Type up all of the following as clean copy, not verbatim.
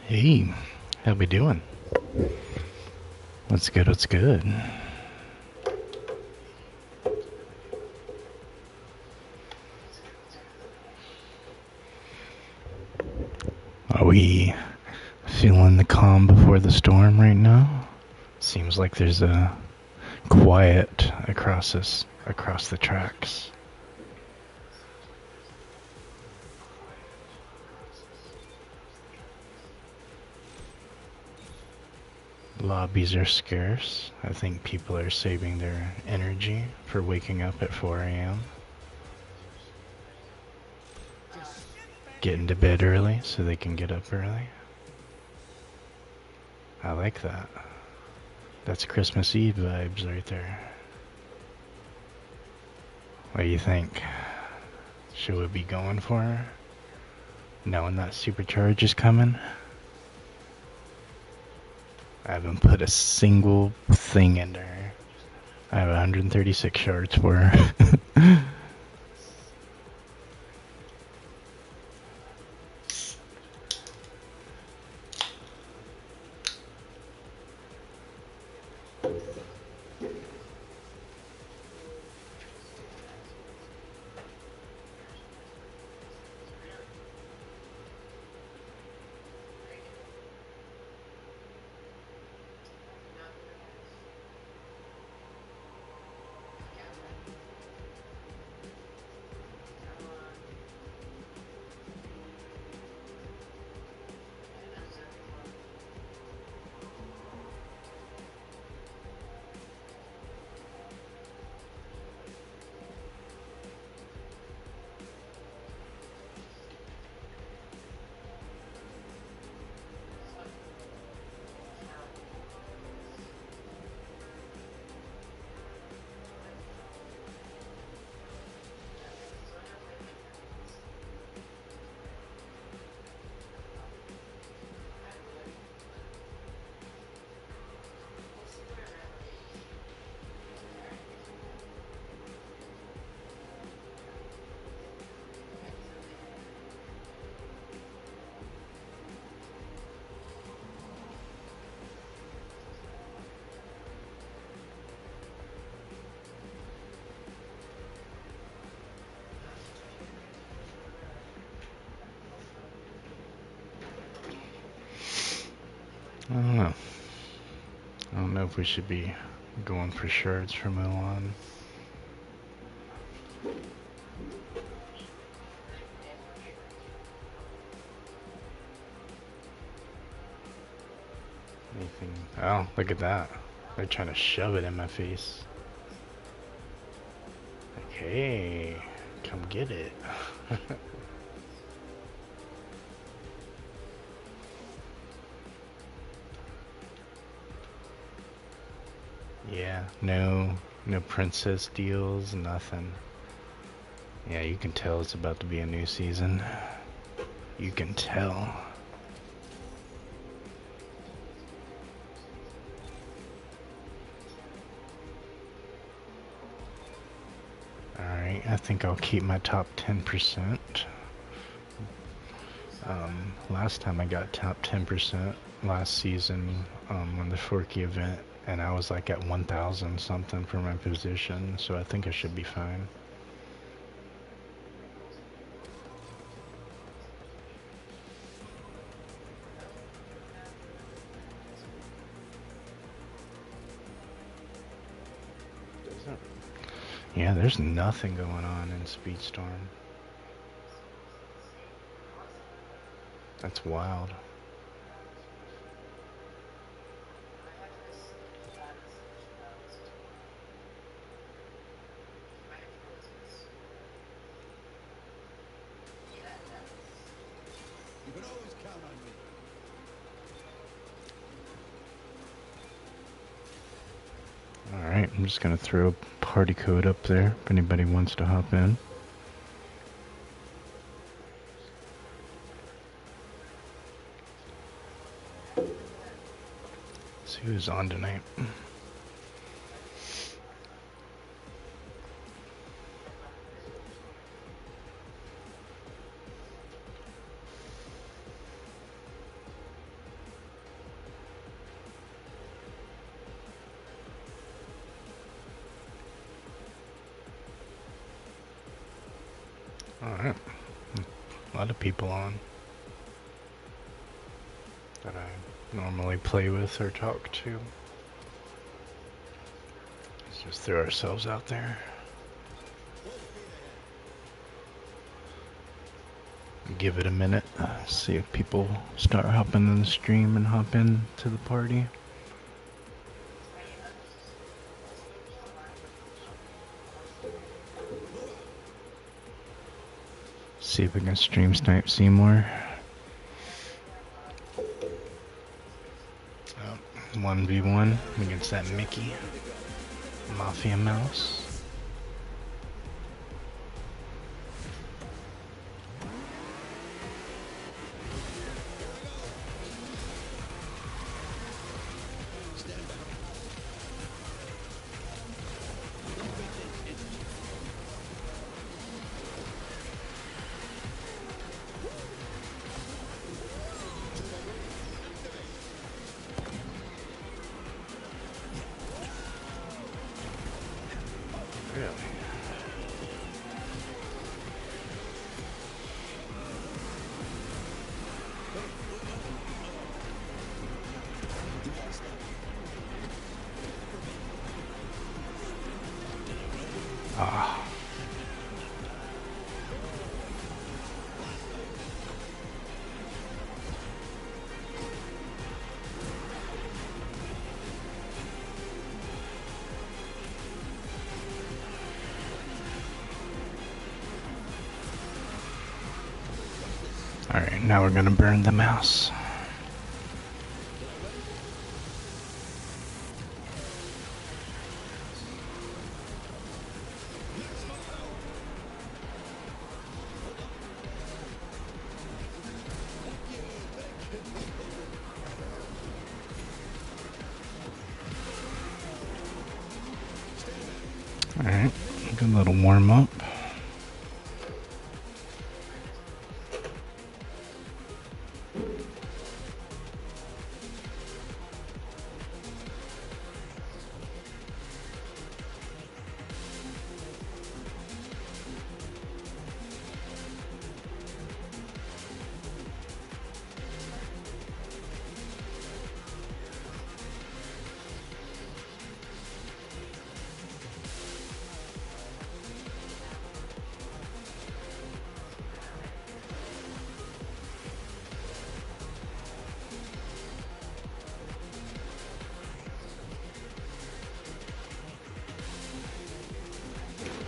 Hey, how we doing? What's good? What's good? Are we feeling the calm before the storm right now? Seems like there's a quiet across the tracks. Lobbies are scarce. I think people are saving their energy for waking up at 4 a.m. Getting to bed early so they can get up early. I like that. That's Christmas Eve vibes right there. What do you think? Should we be going for her? Knowing that supercharge is coming? I haven't put a single thing into her. I have 136 shards for her. I don't know. I don't know if we should be going for shards from Milan. Anything? Oh, look at that. They're trying to shove it in my face. Okay, come get it. Yeah, no princess deals, nothing. Yeah, you can tell it's about to be a new season. You can tell. Alright, I think I'll keep my top 10%. Last time I got top 10% last season on the Forky event, and I was like at 1,000 something for my position, so I think I should be fine. Yeah, there's nothing going on in Speedstorm. That's wild. You can always count on me. Alright, I'm just gonna throw a party code up there if anybody wants to hop in. See who's on tonight. Alright. A lot of people on that I normally play with or talk to. Let's just throw ourselves out there. Give it a minute. See if people start hopping in the stream and hop in to the party. See if we can stream snipe Seymour. 1v1 against that Mickey Mafia Mouse. Alright, now we're gonna burn the mouse. Alright, good little warm up.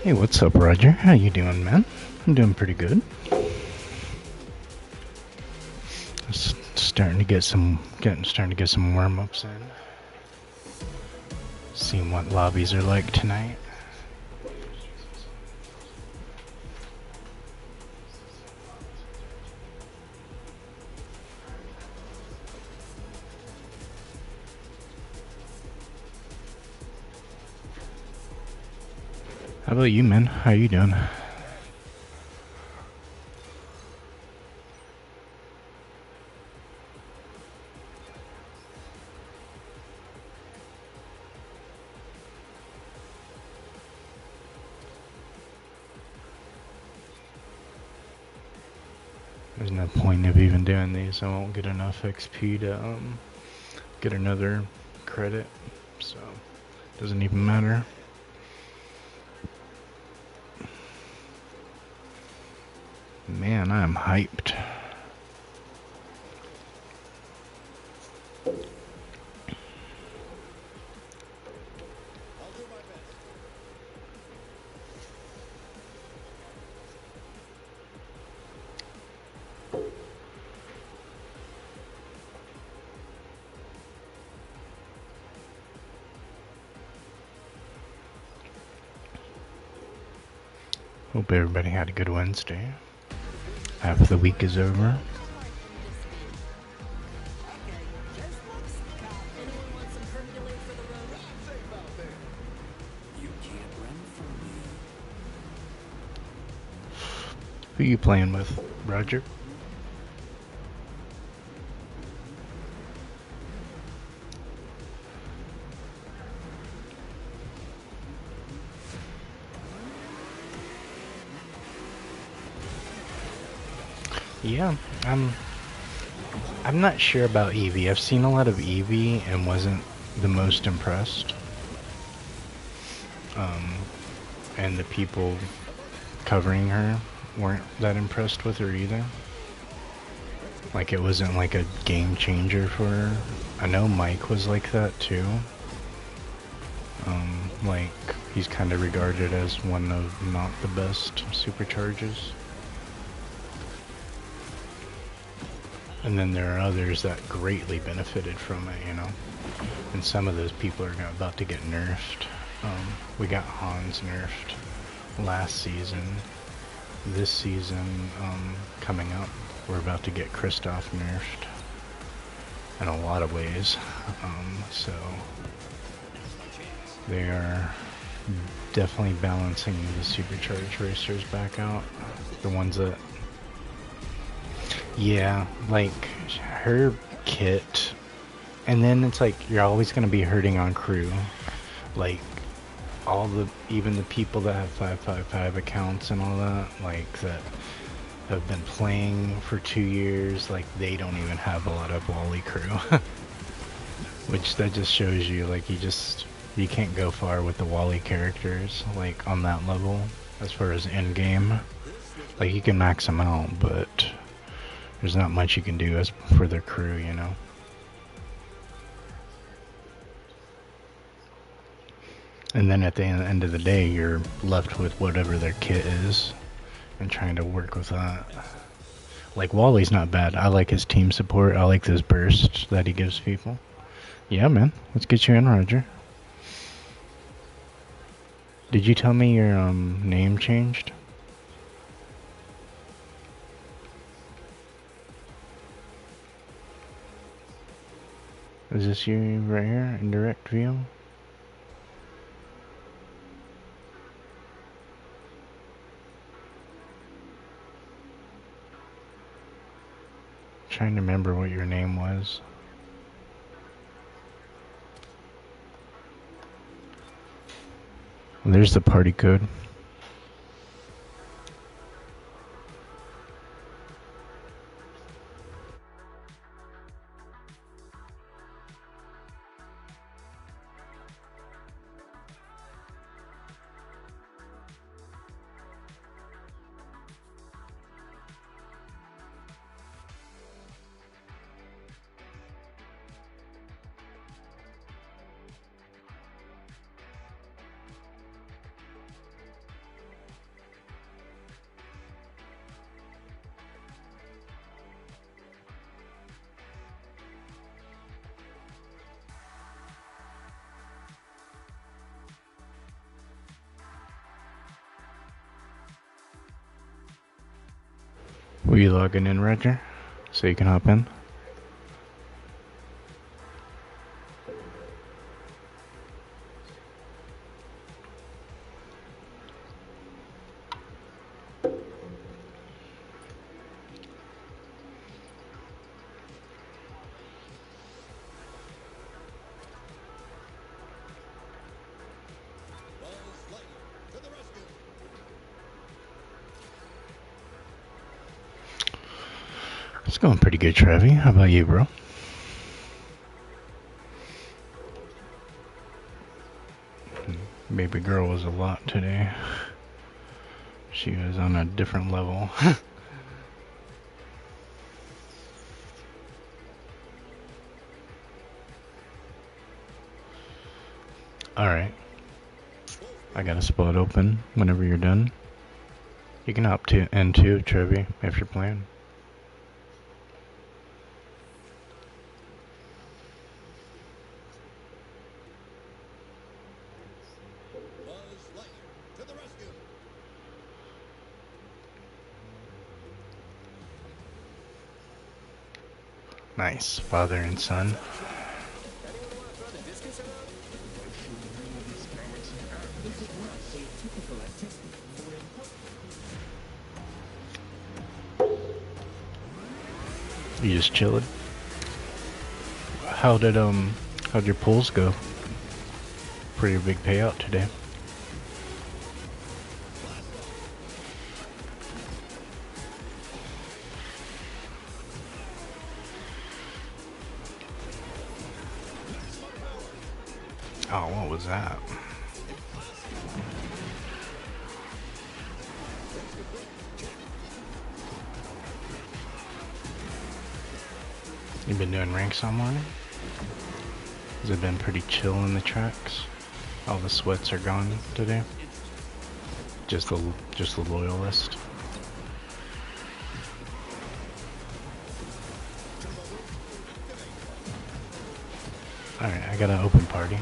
Hey, what's up, Roger? How you doing, man? I'm doing pretty good. Starting to get some warm-ups in. Seeing what lobbies are like tonight. How about you, man? How you doing? There's no point of even doing these. I won't get enough XP to get another credit, so it doesn't even matter. Man, I am hyped. Hope everybody had a good Wednesday. Half the week is over. Who you playing with, Roger? Yeah, I'm not sure about Evie. I've seen a lot of Evie and wasn't the most impressed. And the people covering her weren't that impressed with her either. Like, it wasn't like a game changer for her. I know Mike was like that too. Like, he's kind of regarded as one of not the best supercharges. And then there are others that greatly benefited from it, you know. And some of those people are about to get nerfed. We got Hans nerfed last season. This season, coming up, we're about to get Kristoff nerfed in a lot of ways. So they are definitely balancing the supercharged racers back out. The ones that, yeah, like her kit, and then it's like you're always going to be hurting on crew. Like even the people that have 555 accounts and all that, like that have been playing for 2 years, like they don't even have a lot of Wally crew. Which that just shows you, like, you can't go far with the Wally characters, like on that level, as far as end game. Like, you can max them out, but there's not much you can do as for their crew, you know. And then at the end of the day, you're left with whatever their kit is and trying to work with that. Like, Wally's not bad. I like his team support. I like this burst that he gives people. Yeah, man. Let's get you in, Roger. Did you tell me your name changed? Is this you right here in direct view? Trying to remember what your name was. There's the party code. Were you logging in, Roger? So you can hop in? It's going pretty good, Trevi. How about you, bro? Baby girl was a lot today. She was on a different level. Alright. I got a spot open whenever you're done. You can hop to N2, Trevi, if you're playing. Nice, father and son. You just chilling? How'd your pulls go? Pretty big payout today. Oh, what was that? You been doing ranks all morning? Has it been pretty chill in the tracks? All the sweats are gone today? Just the loyalist? Alright, I got an open party.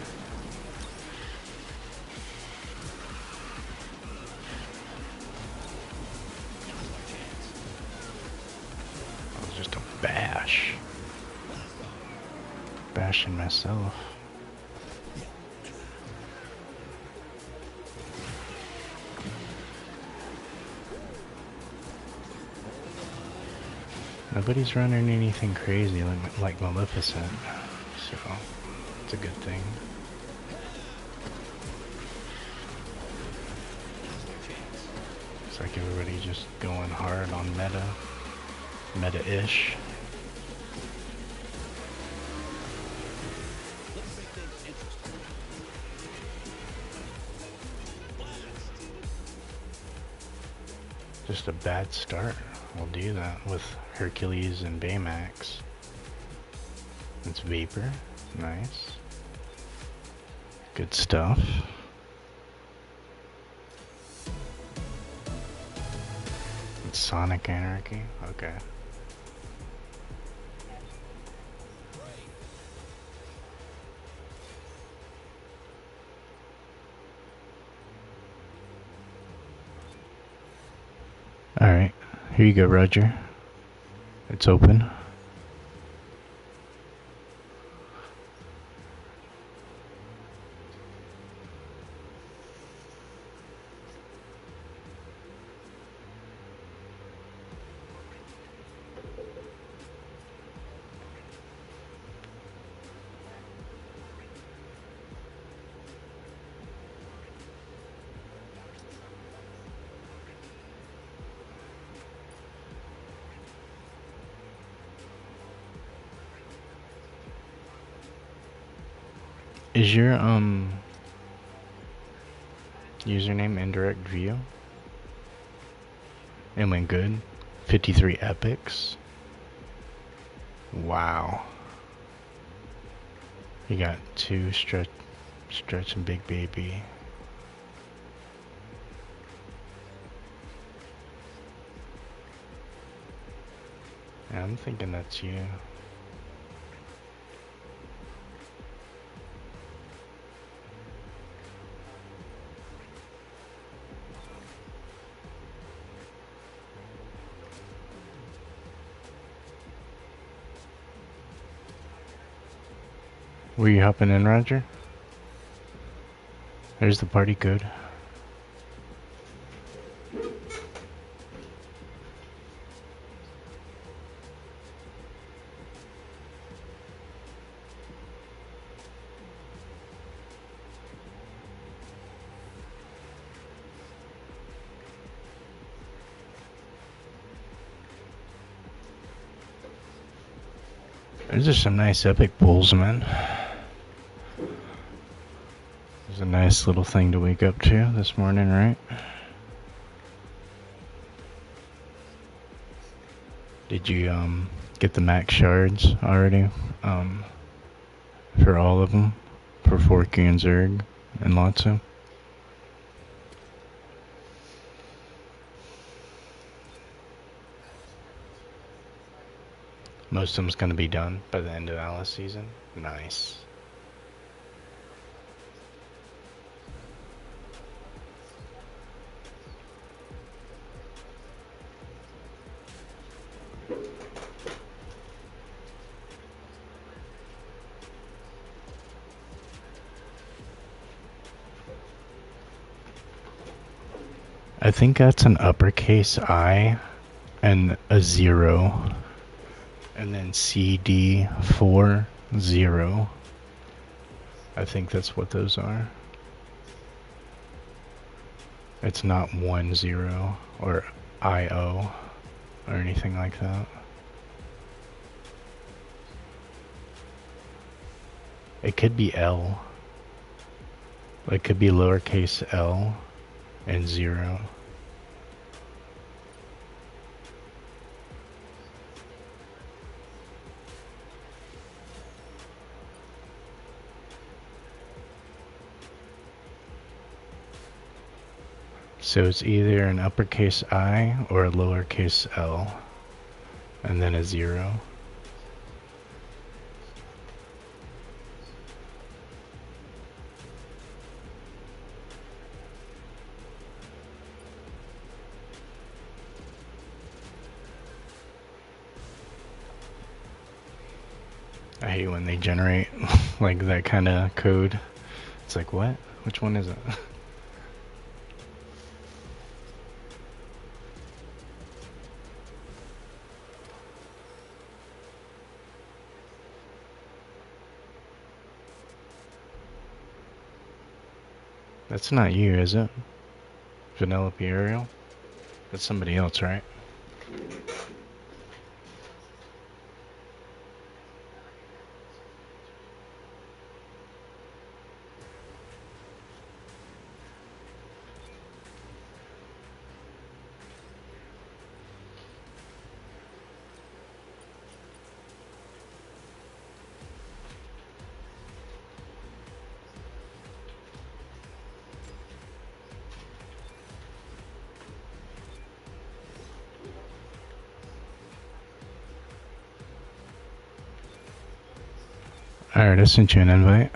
That was just a bash. Bashing myself. Nobody's running anything crazy like Maleficent, so it's a good thing. Looks like everybody just going hard on meta-ish. Just a bad start. We'll do that with Hercules and Baymax. It's Vapor. Nice. Good stuff. It's Sonic Anarchy. Okay. Alright. Here you go, Roger. It's open. Is your username indirect view? It went good. 53 epics. Wow. You got 2 stretch and Big Baby. Yeah, I'm thinking that's you. Were you hopping in, Roger? There's the party code. Those are some nice epic pulls, man. It's a nice little thing to wake up to this morning, right? Did you get the max shards already? For all of them? For Forky and Zerg and Lotso? Most of them's gonna be done by the end of Alice season. Nice. I think that's an uppercase I and a 0. And then CD40. I think that's what those are. It's not 10 or IO or anything like that. It could be L. It could be lowercase l and 0. So it's either an uppercase I or a lowercase l, and then a 0. I hate when they generate like that kind of code. It's like, what? Which one is it? That's not you, is it? Vanellope Ariel? That's somebody else, right? Alright, I sent you an invite.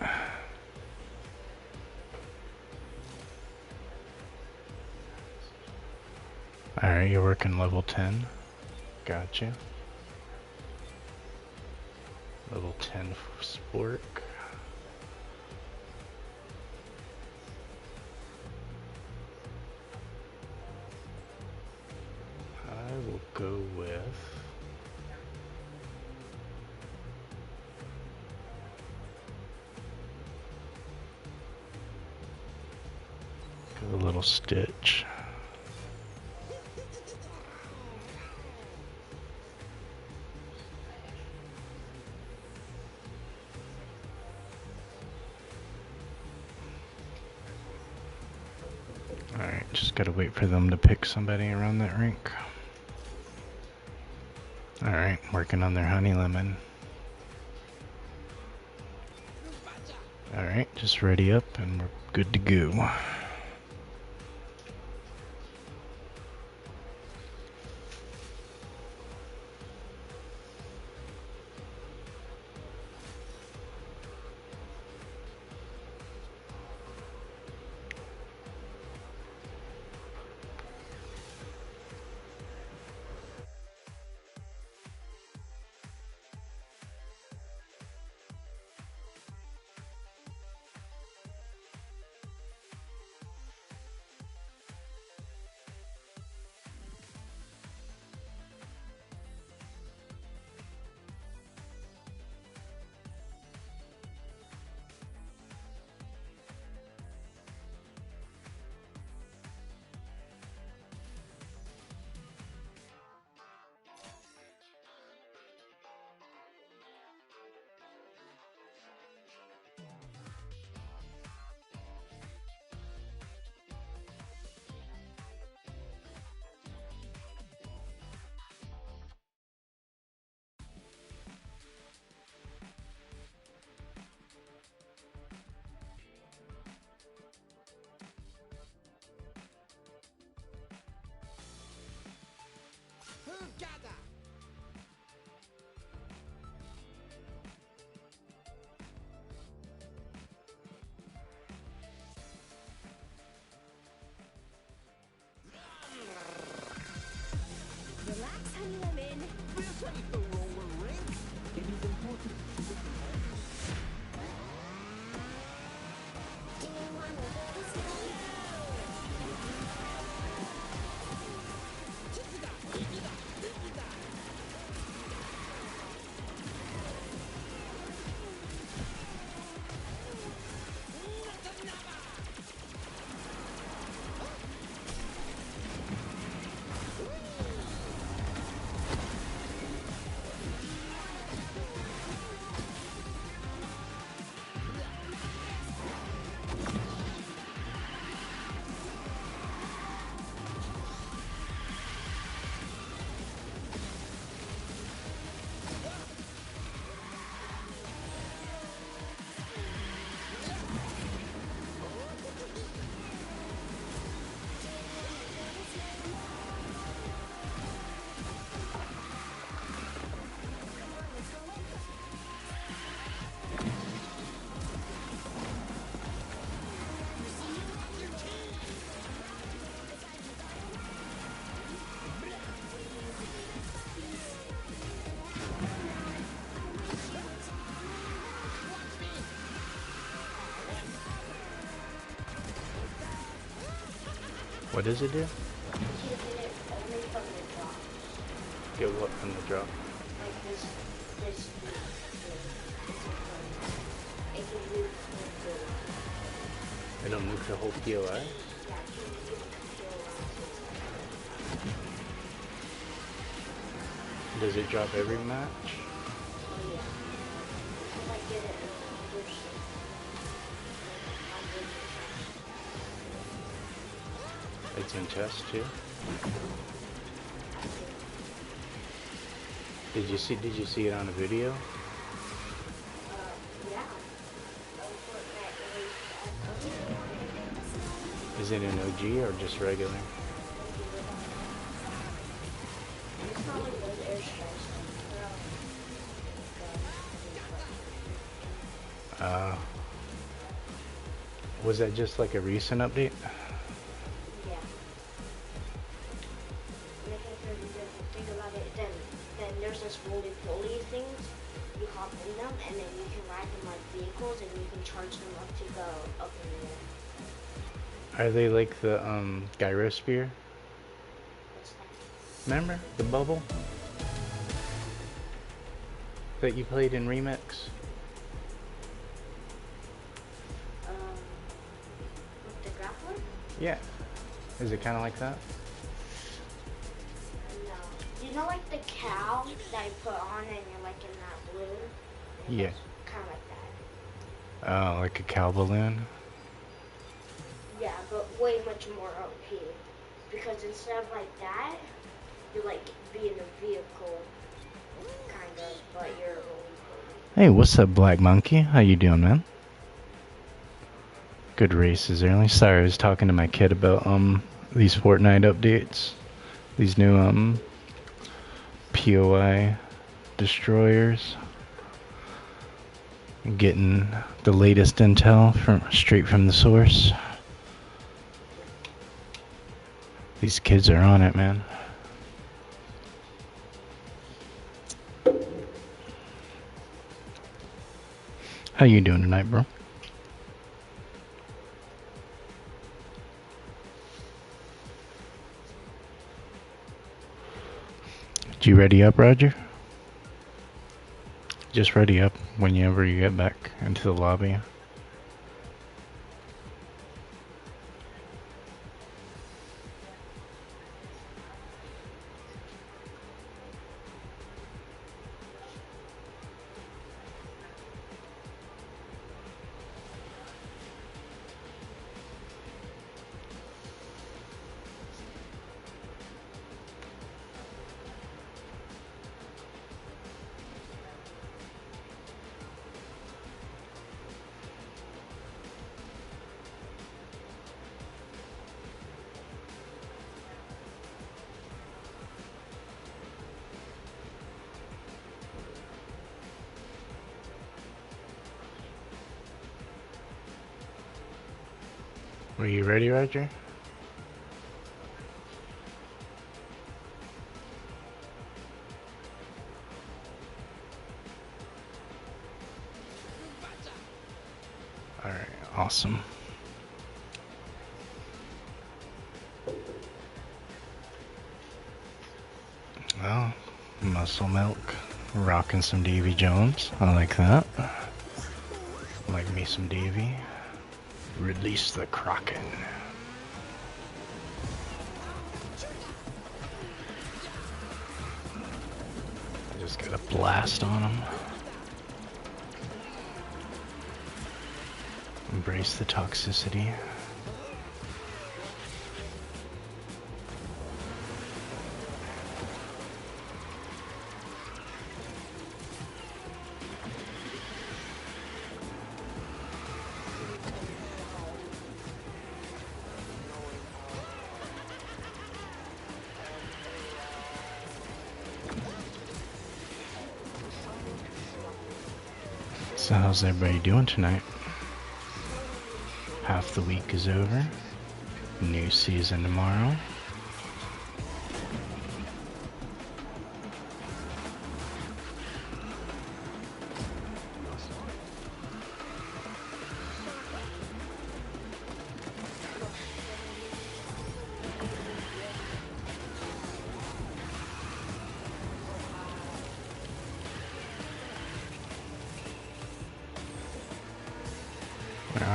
Alright, you're working level 10. Gotcha. Level 10 Spork. I will go with... a little Stitch. Alright, just gotta wait for them to pick somebody around that rink. Alright, working on their honey lemon. Alright, just ready up and we're good to go. Relax, honey lemon. This ain't the roller rink. It is important to the Do you want to go this way? What does it do? You can get it only from the drop. Get what from the drop? Like this thing. It can move the It'll nuke the whole POI? yeah, it can move the kill around. Does it drop every match? Oh yeah. I might get it first. It's in chest too. Did you see it on a video? Yeah. Is it an OG or just regular? It's probably those airstrikes. Was that just like a recent update? Yeah. And if you think about it, then there's this roly-poly things. You hop in them, and then you can ride them like vehicles, and you can charge them up to go up in the air. Are they like the gyrosphere? What's that? Remember the bubble that you played in Remix? With the grappler? Yeah. Is it kind of like that? No. You know, like the cow that I put on, and you're like in that balloon? Yeah. Kind of like that. Oh, like a cow balloon? Yeah, but way much more OP. Because instead of like that, you like be in a vehicle, kind of, but you're roly-poly. Hey, what's up, Black Monkey? How you doing, man? Good races early. Sorry, I was talking to my kid about these Fortnite updates. These new POI destroyers. Getting the latest intel straight from the source. These kids are on it, man. How you doing tonight, bro? Did you ready up, Roger? Just ready up whenever you get back into the lobby. Were you ready, Roger? Alright, awesome. Well, muscle milk, rocking some Davy Jones. I like that. Like me some Davy. Release the Kraken. I just got a blast on him. Embrace the toxicity. So how's everybody doing tonight? Half the week is over. New season tomorrow.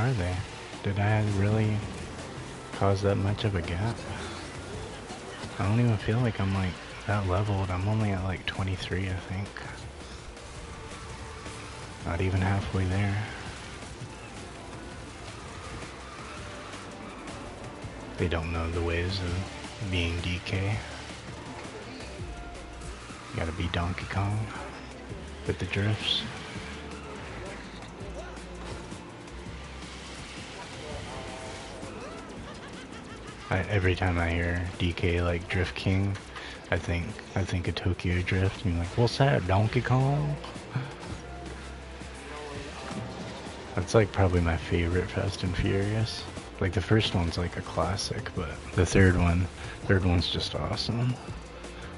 are they? Did I really cause that much of a gap? I don't even feel like I'm like that leveled. I'm only at like 23, I think. Not even halfway there. They don't know the ways of being DK. You gotta be Donkey Kong with the drifts. Every time I hear DK like Drift King, I think of Tokyo Drift. And you're like, what's that, Donkey Kong? That's like probably my favorite Fast and Furious. Like the first one's like a classic, but the third one's just awesome.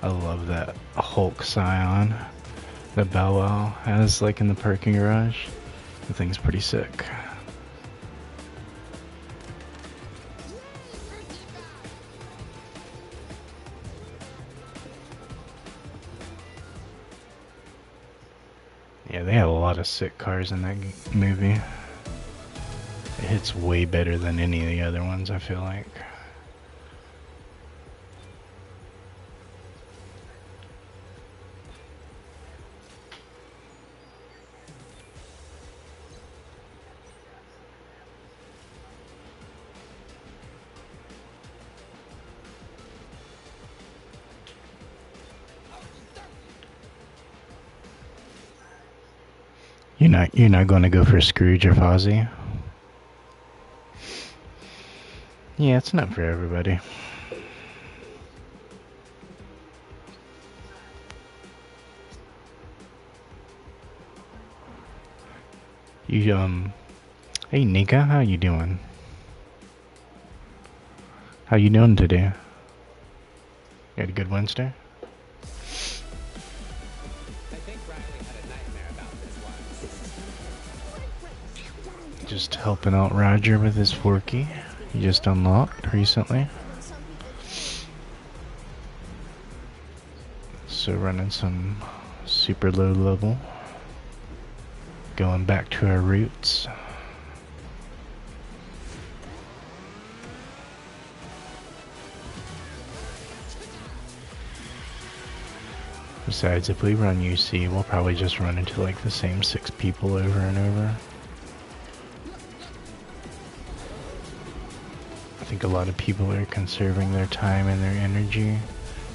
I love that Hulk Scion that Bow Wow has like in the parking garage. The thing's pretty sick. Yeah, they have a lot of sick cars in that movie. It hits way better than any of the other ones, I feel like. You're not going to go for Scrooge or Fozzie? Yeah, it's not for everybody. Hey Nika, how you doing? How you doing today? You had a good Wednesday? Just helping out Roger with his Forky. He just unlocked recently. So running some super low level. Going back to our roots. Besides, if we run UC, we'll probably just run into like the same 6 people over and over. I think a lot of people are conserving their time and their energy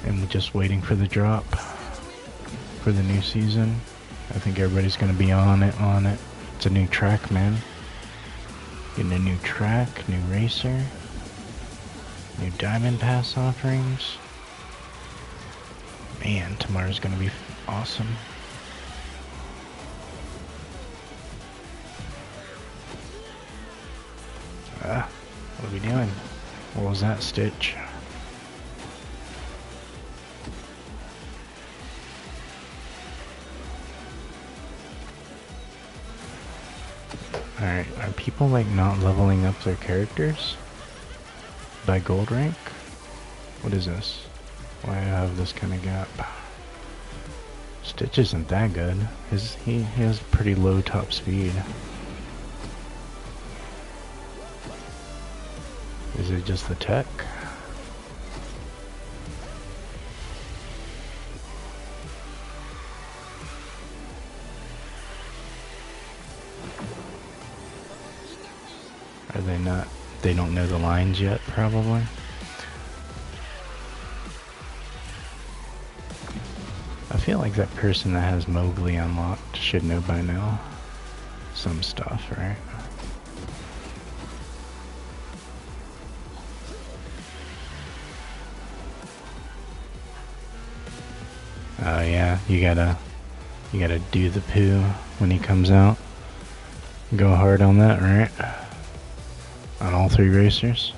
and just waiting for the drop for the new season. I think everybody's gonna be on it. It's a new track, man. Getting a new track, new racer, new Diamond Pass offerings. Man, tomorrow's gonna be awesome. What are we doing? What was that, Stitch? Alright, are people like not leveling up their characters by gold rank? What is this? Why do I have this kind of gap? Stitch isn't that good. He has pretty low top speed. Is it just the tech? Are they not? They don't know the lines yet, probably. I feel like that person that has Mowgli unlocked should know by now some stuff, right? Oh yeah, you gotta do the poo when he comes out. Go hard on that, right? On all 3 racers.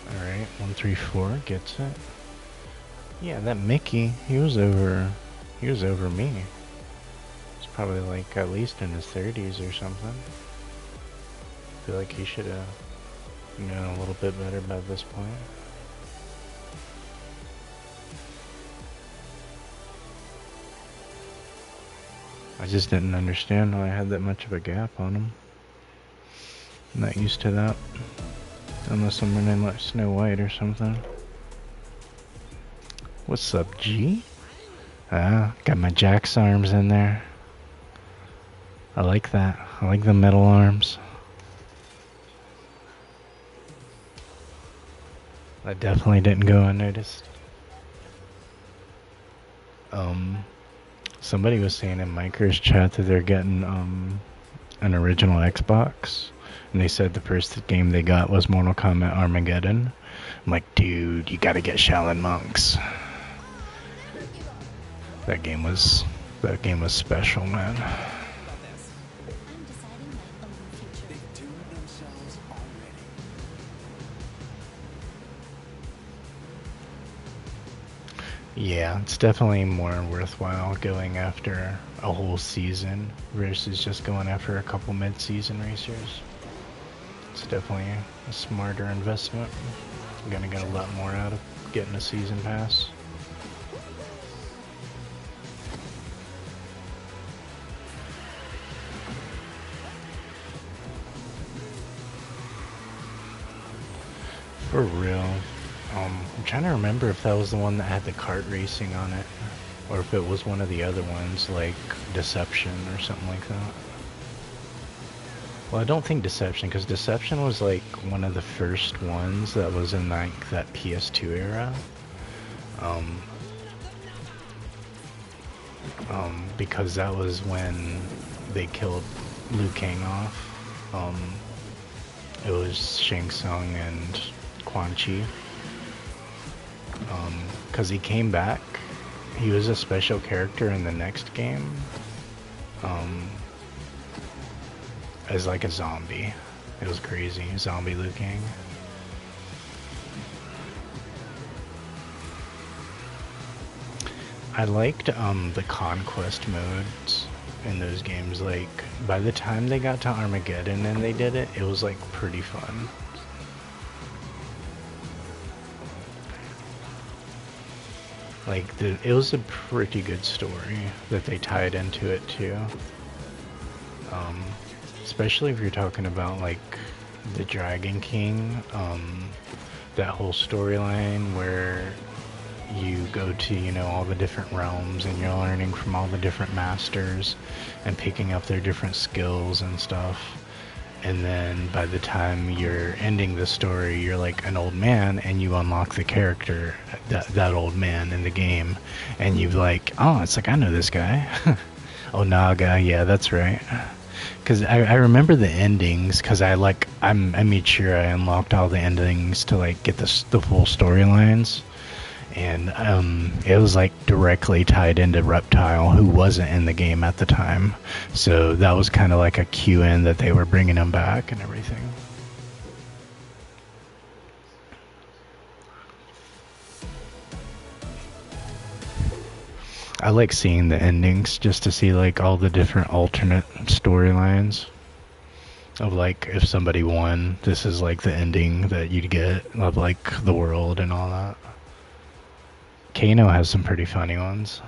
Alright, 134 gets it. Yeah, that Mickey, he was over me. It's Probably like at least in his 30s or something. I feel like he should have known a little bit better by this point. I just didn't understand why I had that much of a gap on him. I'm not used to that. Unless I'm running like Snow White or something. What's up, G? Ah, got my Jack's arms in there. I like that. I like the metal arms. That definitely didn't go unnoticed. Somebody was saying in Micro's chat that they're getting an original Xbox, and they said the first game they got was Mortal Kombat Armageddon. I'm like, dude, you gotta get Shaolin Monks. That game was special, man. Yeah, it's definitely more worthwhile going after a whole season versus just going after a couple mid-season racers. It's definitely a smarter investment. I'm gonna get a lot more out of getting a season pass. For real. I'm trying to remember if that was the one that had the kart racing on it, or if it was one of the other ones, like Deception or something like that. Well, I don't think Deception, because Deception was like one of the first ones that was in like that PS2 era. Because that was when they killed Liu Kang off. It was Shang Tsung and Quan Chi. Because he came back. He was a special character in the next game. As like a zombie. It was crazy. Zombie Liu Kang. I liked the conquest modes in those games. Like, by the time they got to Armageddon and they did it, it was like pretty fun. Like, it was a pretty good story that they tied into it too. Especially if you're talking about like the Dragon King, that whole storyline where you go to, you know, all the different realms and you're learning from all the different masters and picking up their different skills and stuff. And then by the time you're ending the story, you're like an old man and you unlock the character, that old man in the game. And you're like, oh, it's like, I know this guy. Oh, Naga, yeah, that's right. Because I remember the endings, because I made sure I unlocked all the endings to like get the full storylines. And it was like directly tied into Reptile, who wasn't in the game at the time. So that was kind of like a cue in that they were bringing him back and everything. I like seeing the endings just to see like all the different alternate storylines of like if somebody won, this is like the ending that you'd get of like the world and all that. Kano has some pretty funny ones.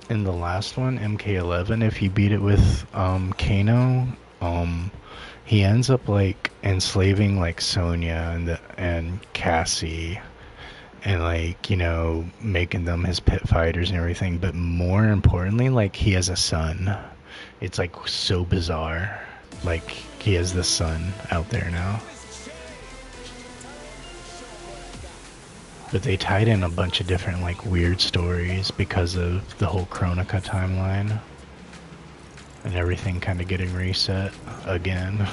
In the last one, MK11, if you beat it with Kano, he ends up like enslaving like Sonya and Cassie, and like, you know, making them his pit fighters and everything. But more importantly, like, he has a son. It's like so bizarre. Like, he has this son out there now. But they tied in a bunch of different like weird stories because of the whole Chronica timeline and everything kind of getting reset again.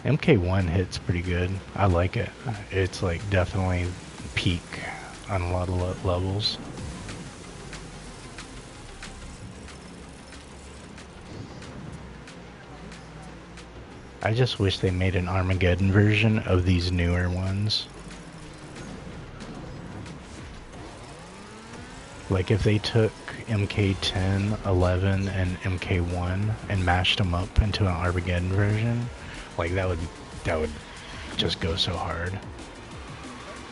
MK1 hits pretty good. I like it. It's like definitely peak on a lot of levels. I just wish they made an Armageddon version of these newer ones. Like if they took MK10, 11, and MK1 and mashed them up into an Armageddon version, like that would just go so hard.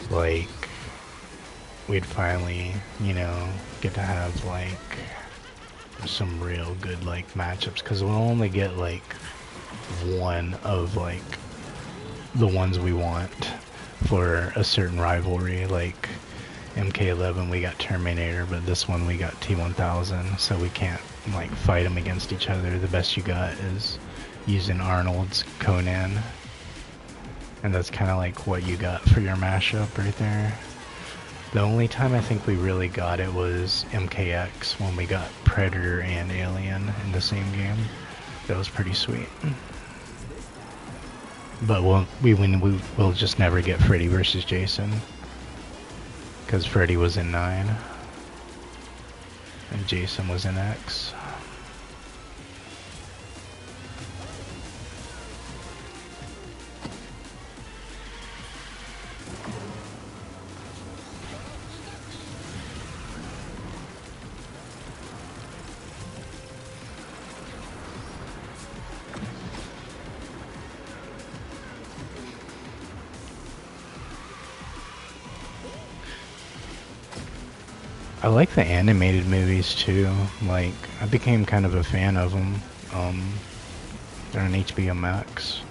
Like we'd finally, you know, get to have like some real good like matchups, because we'll only get like one of like the ones we want for a certain rivalry. Like MK11 we got Terminator, but this one we got T-1000, so we can't like fight them against each other. The best you got is using Arnold's Conan, and that's kind of like what you got for your mashup right there. The only time I think we really got it was MKX, when we got Predator and Alien in the same game. That was pretty sweet. But we'll just never get Freddy versus Jason, because Freddy was in 9 and Jason was in X. I like the animated movies too. Like, I became kind of a fan of them. They're on HBO Max.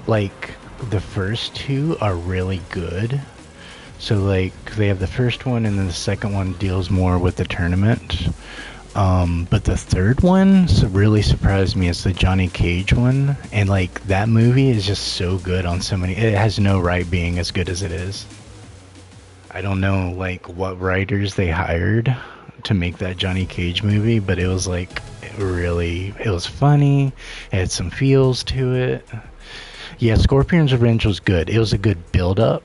Like, the first two are really good. So, like, they have the first one, and then the second one deals more with the tournament. But the third one really surprised me. It's the Johnny Cage one. And, like, that movie is just so good on so many... It has no right being as good as it is. I don't know, like, what writers they hired to make that Johnny Cage movie, but it was, like, it was funny. It had some feels to it. Yeah, Scorpion's Revenge was good. It was a good build-up,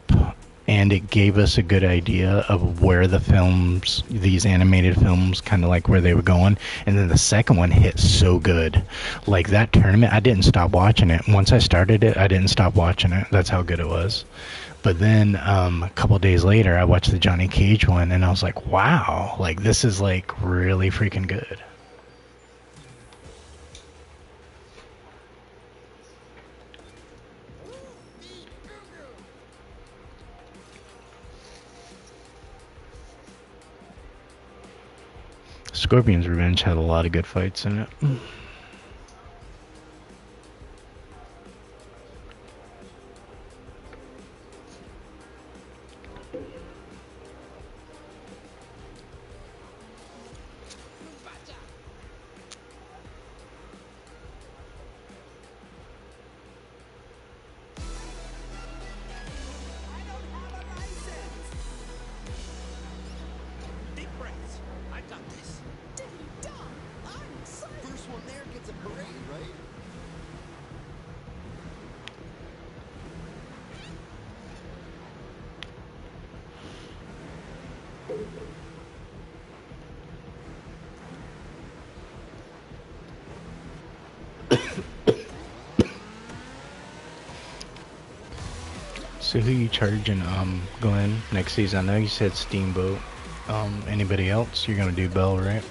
and it gave us a good idea of where the films, these animated films, kind of like where they were going. And then the second one hit so good. Like, that tournament, I didn't stop watching it. Once I started it, I didn't stop watching it. That's how good it was. But then a couple days later, I watched the Johnny Cage one, and I was like, wow, like, this is, like, really freaking good. Scorpion's Revenge had a lot of good fights in it. So who you charging, Glenn, next season? I know you said Steamboat. Anybody else? You're gonna do Belle, right?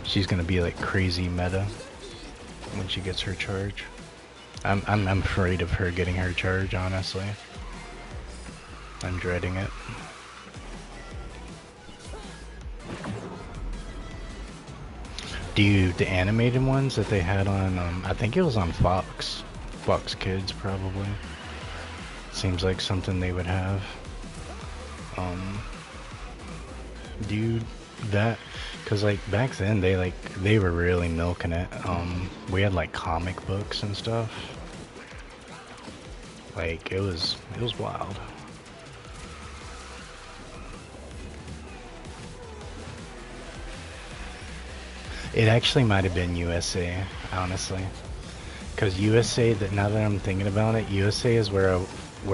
She's gonna be like crazy meta when she gets her charge. I'm afraid of her getting her charge, honestly. I'm dreading it. Dude, the animated ones that they had on, I think it was on Fox Kids, probably. Seems like something they would have. Dude, cause like back then they were really milking it. We had like comic books and stuff. Like it was wild. It actually might have been USA, honestly. Because USA, that now that I'm thinking about it, USA is where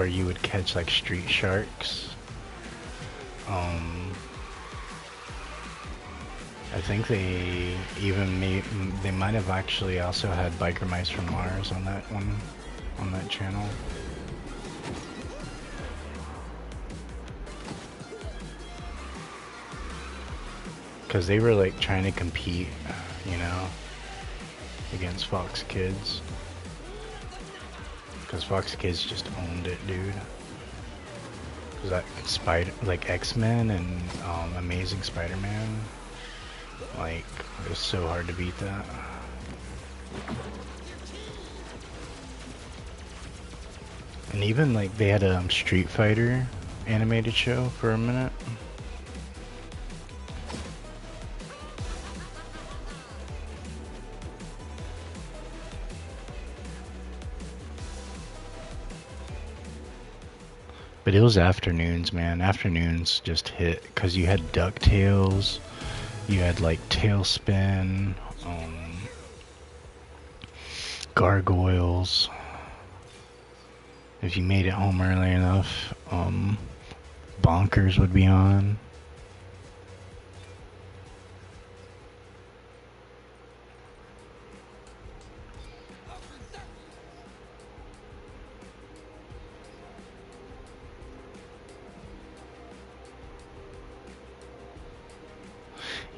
you would catch like street sharks. Um, I think they even they might have actually also had biker mice from Mars on that one, on that channel. Because they were like trying to compete, you know, against Fox Kids. Because Fox Kids just owned it, dude. Because that like X-Men and Amazing Spider-Man, like, it was so hard to beat that. And even like they had a Street Fighter animated show for a minute. But it was afternoons, man. Afternoons just hit because you had DuckTales, you had like Tailspin, Gargoyles. If you made it home early enough, Bonkers would be on.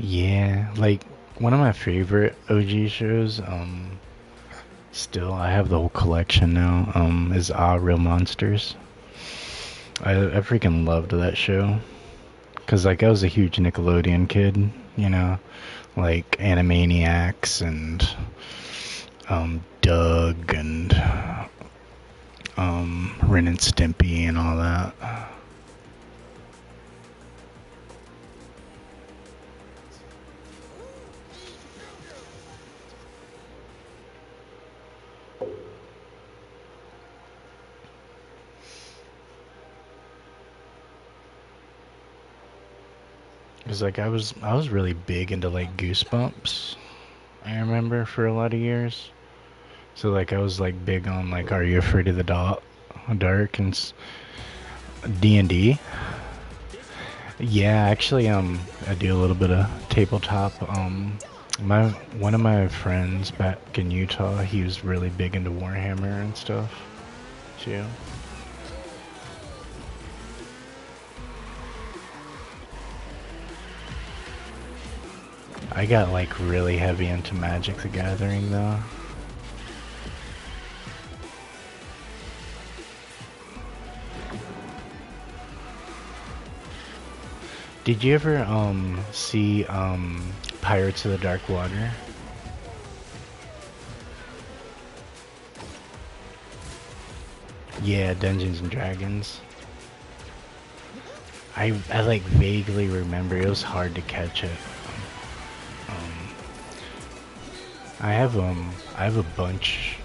Yeah, like one of my favorite OG shows, still I have the whole collection now, is Ah Real Monsters. I freaking loved that show. Cause like I was a huge Nickelodeon kid, you know, like Animaniacs and Doug and Ren and Stimpy and all that. Cause like I was really big into like Goosebumps. I remember for a lot of years. So like I was like big on like Are You Afraid of the Dark and D&D. Yeah, actually I do a little bit of tabletop. One of my friends back in Utah, he was really big into Warhammer and stuff too. I got like really heavy into Magic the Gathering though. Did you ever see Pirates of the Dark Water? Yeah, Dungeons and Dragons. I like vaguely remember it was hard to catch it. I have a bunch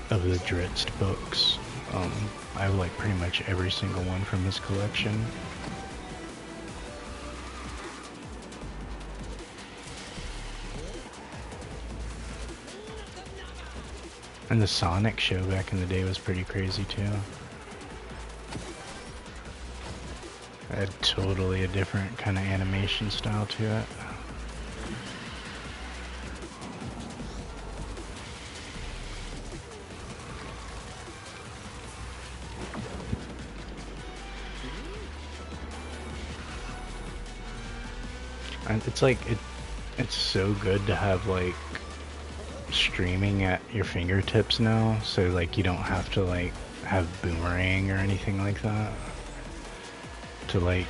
of the Dritz books. I have like pretty much every single one from his collection. And the Sonic show back in the day was pretty crazy too. It had totally a different kind of animation style to it. And it's like it's so good to have like streaming at your fingertips now, so like you don't have to like have Boomerang or anything like that to like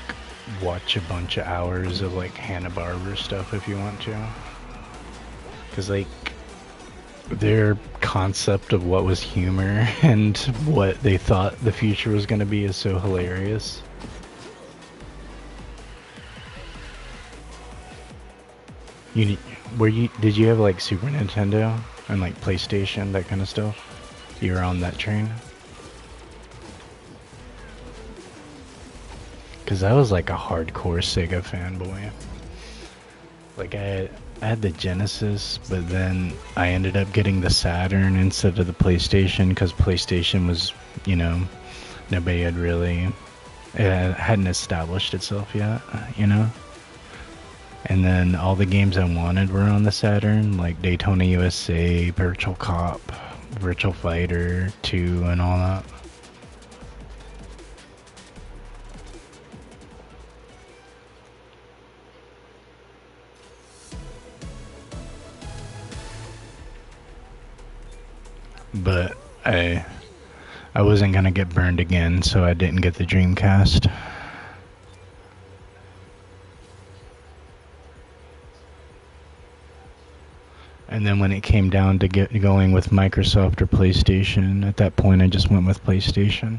watch a bunch of hours of like Hanna-Barbera stuff if you want to, because like their concept of what was humor and what they thought the future was going to be is so hilarious. Did you have like Super Nintendo and like PlayStation, that kind of stuff? You were on that train? Cause I was like a hardcore Sega fanboy. Like I had the Genesis, but then I ended up getting the Saturn instead of the PlayStation because PlayStation was, you know, nobody had really, it hadn't established itself yet, you know. And then all the games I wanted were on the Saturn, like Daytona USA, Virtual Cop, Virtual Fighter 2, and all that. But I wasn't gonna get burned again, so I didn't get the Dreamcast. And then when it came down to going with Microsoft or PlayStation, at that point I just went with PlayStation.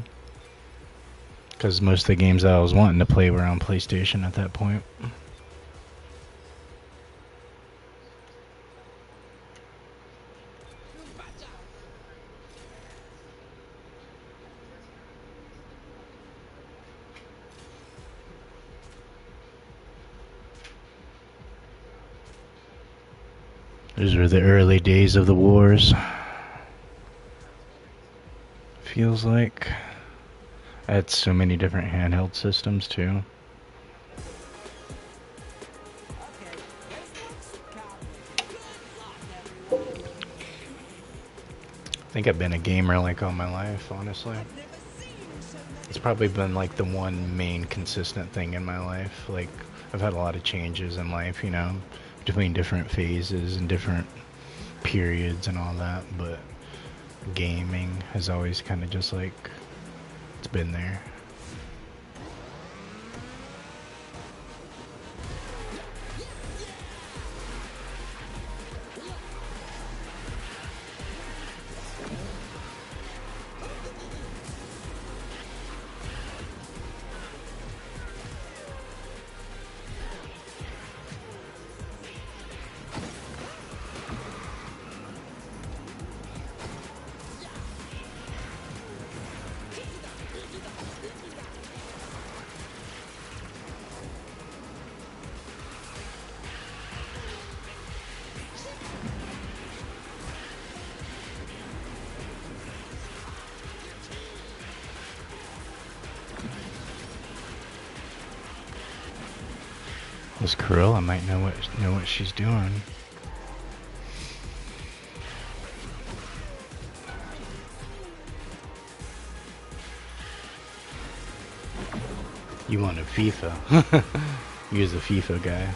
Because most of the games that I was wanting to play were on PlayStation at that point. Those were the early days of the wars. Feels like. I had so many different handheld systems too. I think I've been a gamer like all my life, honestly. It's probably been like the one main consistent thing in my life. Like, I've had a lot of changes in life, you know, between different phases and different periods and all that, but gaming has always kind of just like, it's been there. This Cruella might know what she's doing. You want a FIFA? You're the FIFA guy.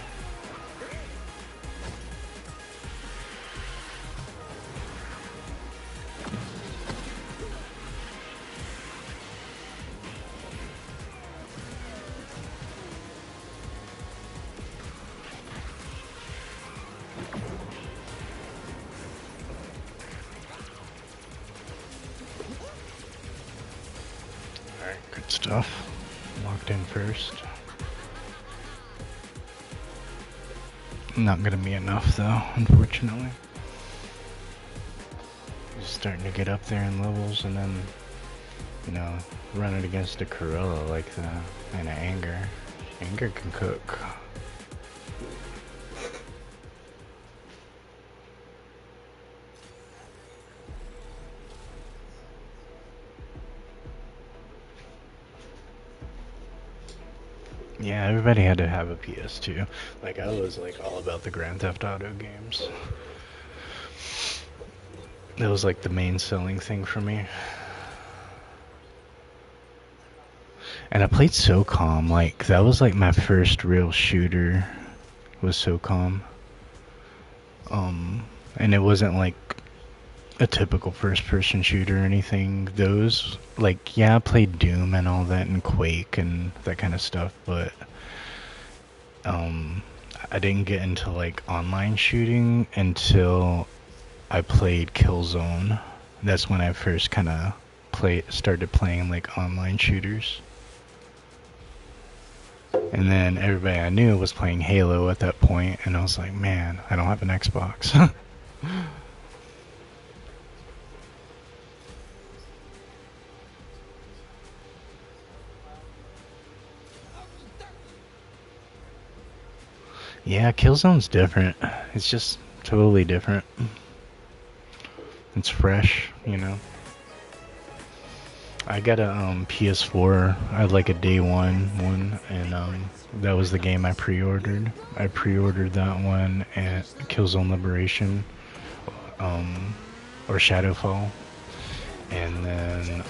Good stuff. Locked in first. Not gonna be enough though, unfortunately. Just starting to get up there in levels and then, you know, running against a Cruella like that and an Anger. Anger can cook. Yeah, everybody had to have a PS2. Like, I was like all about the Grand Theft Auto games. That was like the main selling thing for me. And I played SOCOM, like that was like my first real shooter was SOCOM. And it wasn't like a typical first person shooter or anything. Those, like, yeah, I played Doom and all that and Quake and that kind of stuff, but I didn't get into like online shooting until I played Killzone. That's when I first kind of started playing like online shooters. And then everybody I knew was playing Halo at that point, and I was like, man, I don't have an Xbox. Yeah, Killzone's different. It's just totally different. It's fresh, you know. I got a PS4. I had like a day one, and that was the game I pre-ordered. I pre-ordered that one and Killzone Liberation, or Shadowfall, and then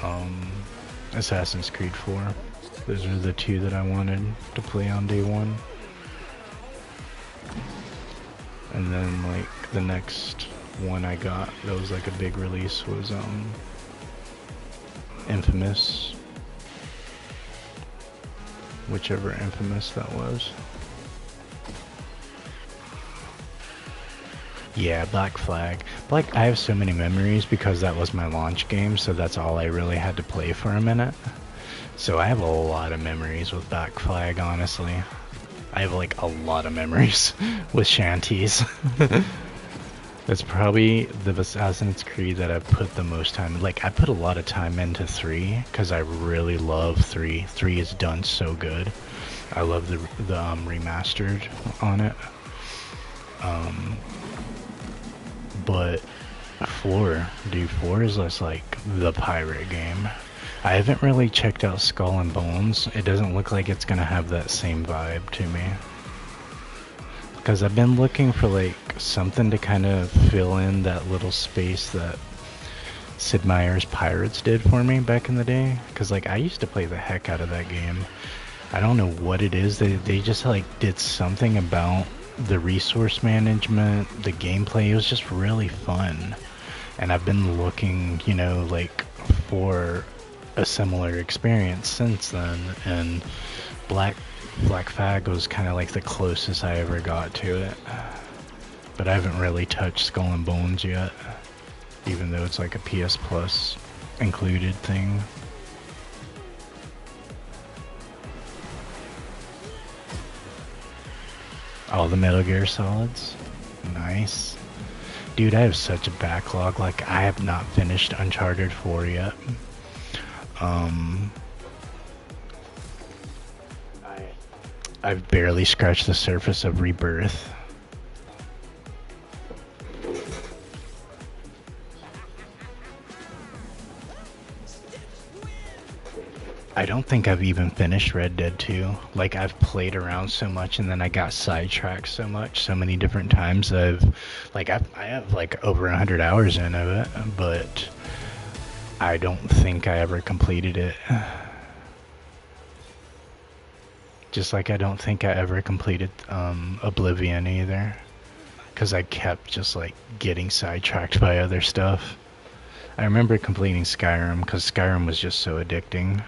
Assassin's Creed 4. Those are the two that I wanted to play on day one. And then like the next one I got that was like a big release was Infamous. Whichever Infamous that was. Yeah, Black Flag. I have so many memories because that was my launch game, so that's all I really had to play for a minute. So I have a lot of memories with Black Flag, honestly. I have like a lot of memories with shanties. That's probably the Assassin's Creed that I've put the most time. Like, I put a lot of time into 3 because I really love 3. 3 is done so good. I love the remastered on it. But 4, dude, 4 is just like the pirate game. I haven't really checked out Skull and Bones. It doesn't look like it's gonna have that same vibe to me. Because I've been looking for like something to kind of fill in that little space that Sid Meier's Pirates did for me back in the day. Because like I used to play the heck out of that game. I don't know what it is. They just like did something about the resource management, the gameplay. It was just really fun. And I've been looking, you know, like for a similar experience since then. And Black Flag was kind of like the closest I ever got to it. But I haven't really touched Skull and Bones yet, even though it's like a PS Plus included thing. All the Metal Gear Solids. Nice. Dude, I have such a backlog. Like, I have not finished Uncharted 4 yet. I've barely scratched the surface of Rebirth. I don't think I've even finished Red Dead 2. Like, I've played around so much and then I got sidetracked so much, so many different times. I have like over 100 hours in of it, but I don't think I ever completed it. Just like I don't think I ever completed Oblivion either. Because I kept just like getting sidetracked by other stuff. I remember completing Skyrim because Skyrim was just so addicting.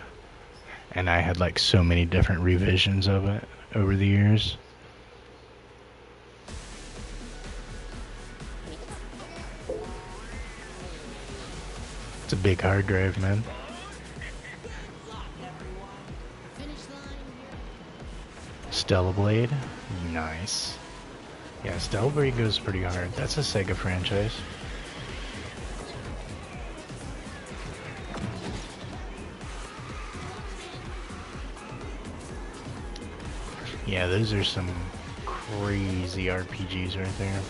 And I had like so many different revisions of it over the years. It's a big hard drive, man. Stellar Blade, nice. Yeah, Stellar Blade goes pretty hard. That's a Sega franchise. Yeah, those are some crazy RPGs right there.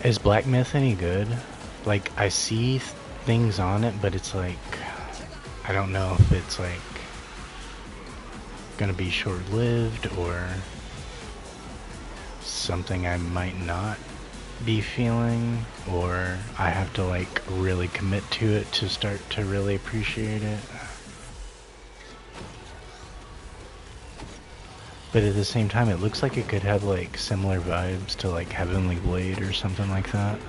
Is Black Myth any good? Like, I see things on it, but it's like, I don't know if it's like gonna be short-lived or something I might not be feeling, or I have to like really commit to it to start to really appreciate it. But at the same time, it looks like it could have like similar vibes to like Heavenly Blade or something like that.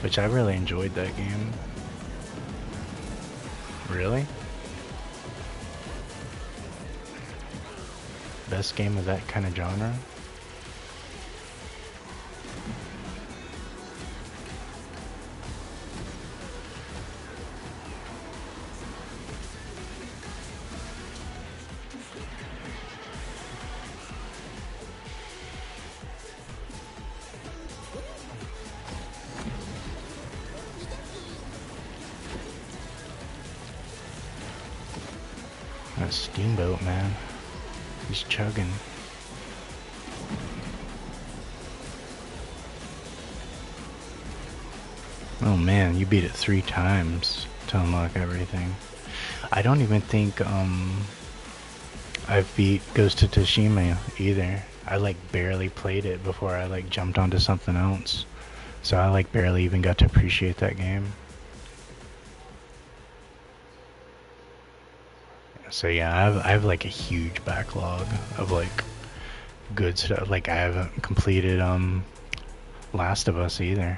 Which I really enjoyed that game. Really? Best game of that kind of genre? A steamboat, man. He's chugging. Oh man, you beat it 3 times to unlock everything. I don't even think I've beat Ghost of Tsushima either. I like barely played it before I like jumped onto something else. So I like barely even got to appreciate that game. So yeah, I have like a huge backlog of like good stuff. Like I haven't completed Last of Us either.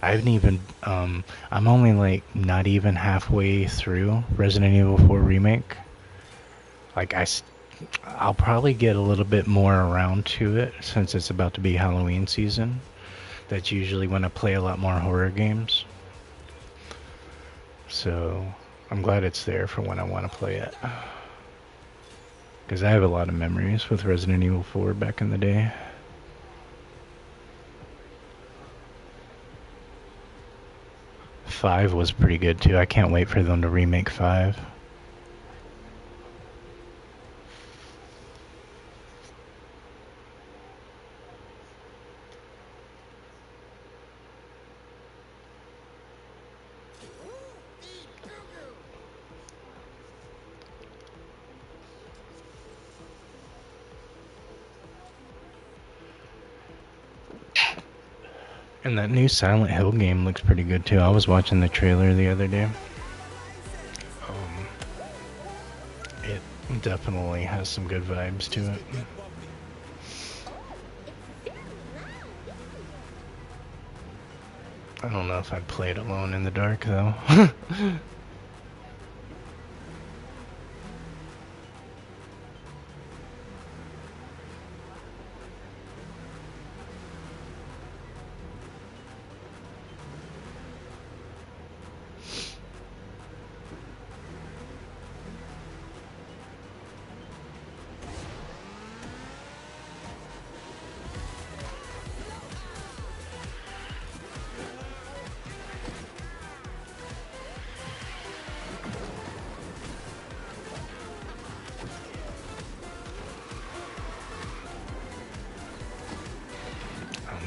I haven't even I'm only like not even halfway through Resident Evil 4 Remake. Like I'll probably get a little bit more around to it since it's about to be Halloween season. That's usually when I play a lot more horror games. So I'm glad it's there for when I want to play it. Because I have a lot of memories with Resident Evil 4 back in the day. Five was pretty good too. I can't wait for them to remake 5. And that new Silent Hill game looks pretty good too. I was watching the trailer the other day. It definitely has some good vibes to it. I don't know if I'd play it alone in the dark though.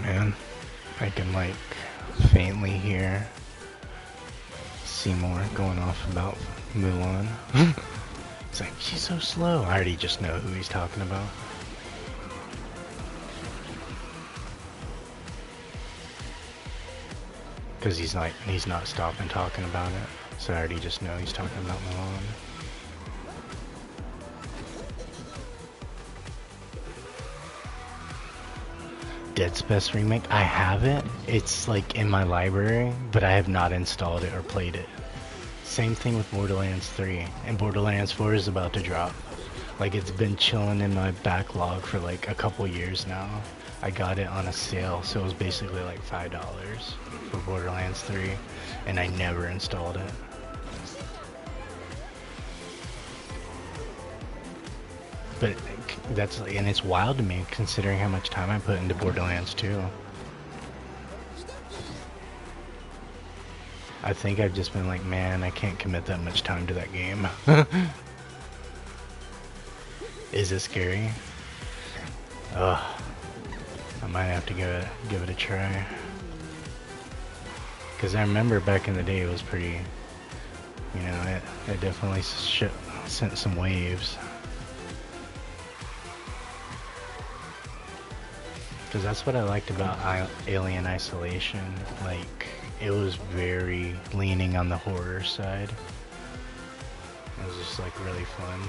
Man, I can like faintly hear Seymour going off about Mulan. It's like, she's so slow. I already just know who he's talking about. Because he's not stopping talking about it. So I already just know he's talking about Mulan. Dead Space Remake, I have it. It's like in my library, but I have not installed it or played it. Same thing with Borderlands 3, and Borderlands 4 is about to drop. Like it's been chilling in my backlog for like a couple years now. I got it on a sale, so it was basically like $5 for Borderlands 3, and I never installed it. But that's and it's wild to me considering how much time I put into Borderlands 2. I think I've just been like, man, I can't commit that much time to that game. Is it scary? Ugh. I might have to give it a try. Cause I remember back in the day it was pretty, you know, it definitely sent some waves. Because that's what I liked about Alien Isolation. Like, it was very leaning on the horror side. It was just like really fun.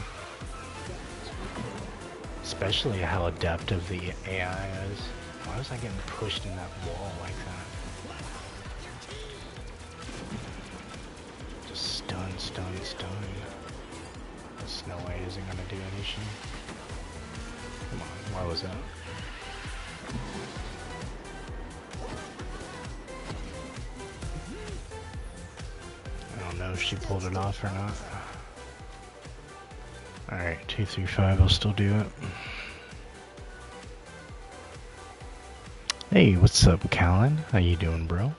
Especially how adaptive the AI is. Why was I getting pushed in that wall like that? Just stun, stun, stun. Snow White isn't gonna do anything. Come on, why was that? I don't know if she pulled it off or not. Alright, 2 through 5 will still do it. Hey, what's up, Callan? How you doing, bro? 'Cause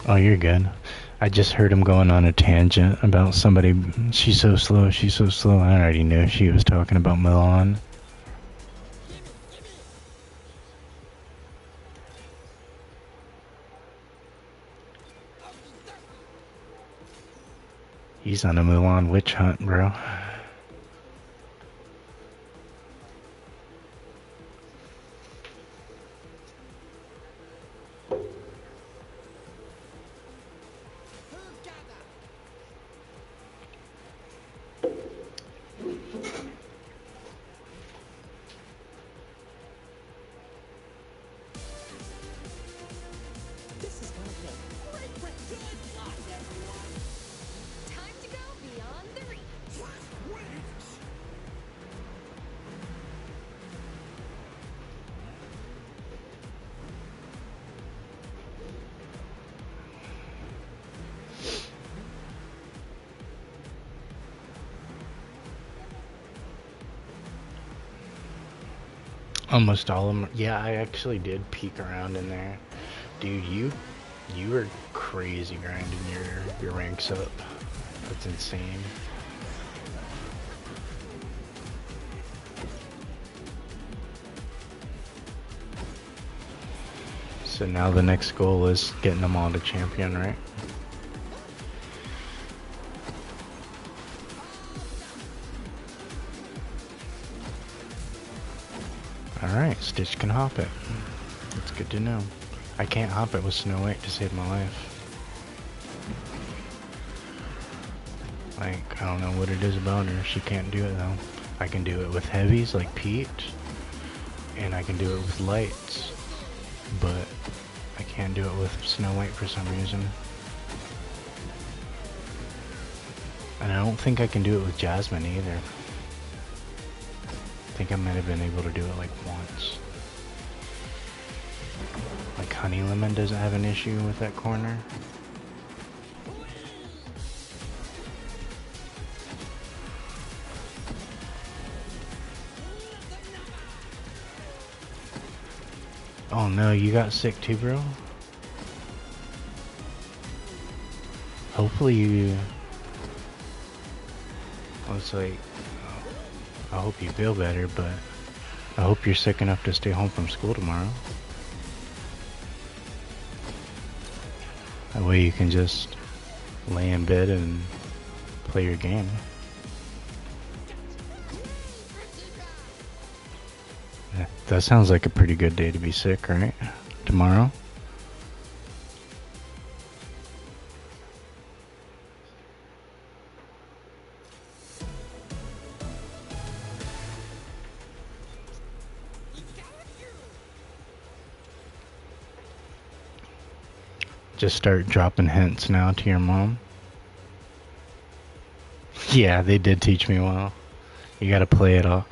Oh, you're good. I just heard him going on a tangent about somebody. She's so slow, she's so slow. I already knew she was talking about Milan. He's on a Mulan witch hunt, bro. This is gonna be a great break. Good luck, everyone. Time to go beyond the reach. Almost all of them. Yeah, I actually did peek around in there. Dude, you were crazy grinding your ranks up. That's insane. So now the next goal is getting them all to champion, right? Alright, Stitch can hop it. That's good to know. I can't hop it with Snow White to save my life. Like, I don't know what it is about her. She can't do it though. I can do it with heavies like Pete, and I can do it with lights, but I can't do it with Snow White for some reason. And I don't think I can do it with Jasmine either. I think I might have been able to do it like once. Like Honey Lemon doesn't have an issue with that corner. Oh no, you got sick too, bro? Hopefully you... Well, it's like... I hope you feel better, but I hope you're sick enough to stay home from school tomorrow. That way you can just lay in bed and play your game. That sounds like a pretty good day to be sick, right? Tomorrow? Just start dropping hints now to your mom. Yeah, they did teach me well. You gotta play it all.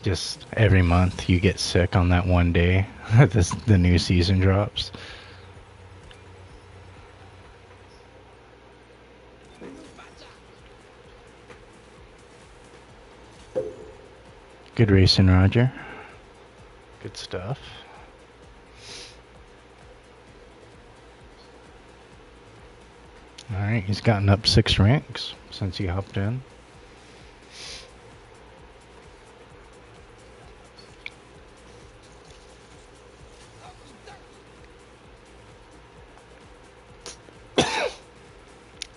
Just every month you get sick on that one day the new season drops. Good racing, Roger. Good stuff. Alright, he's gotten up 6 ranks since he hopped in.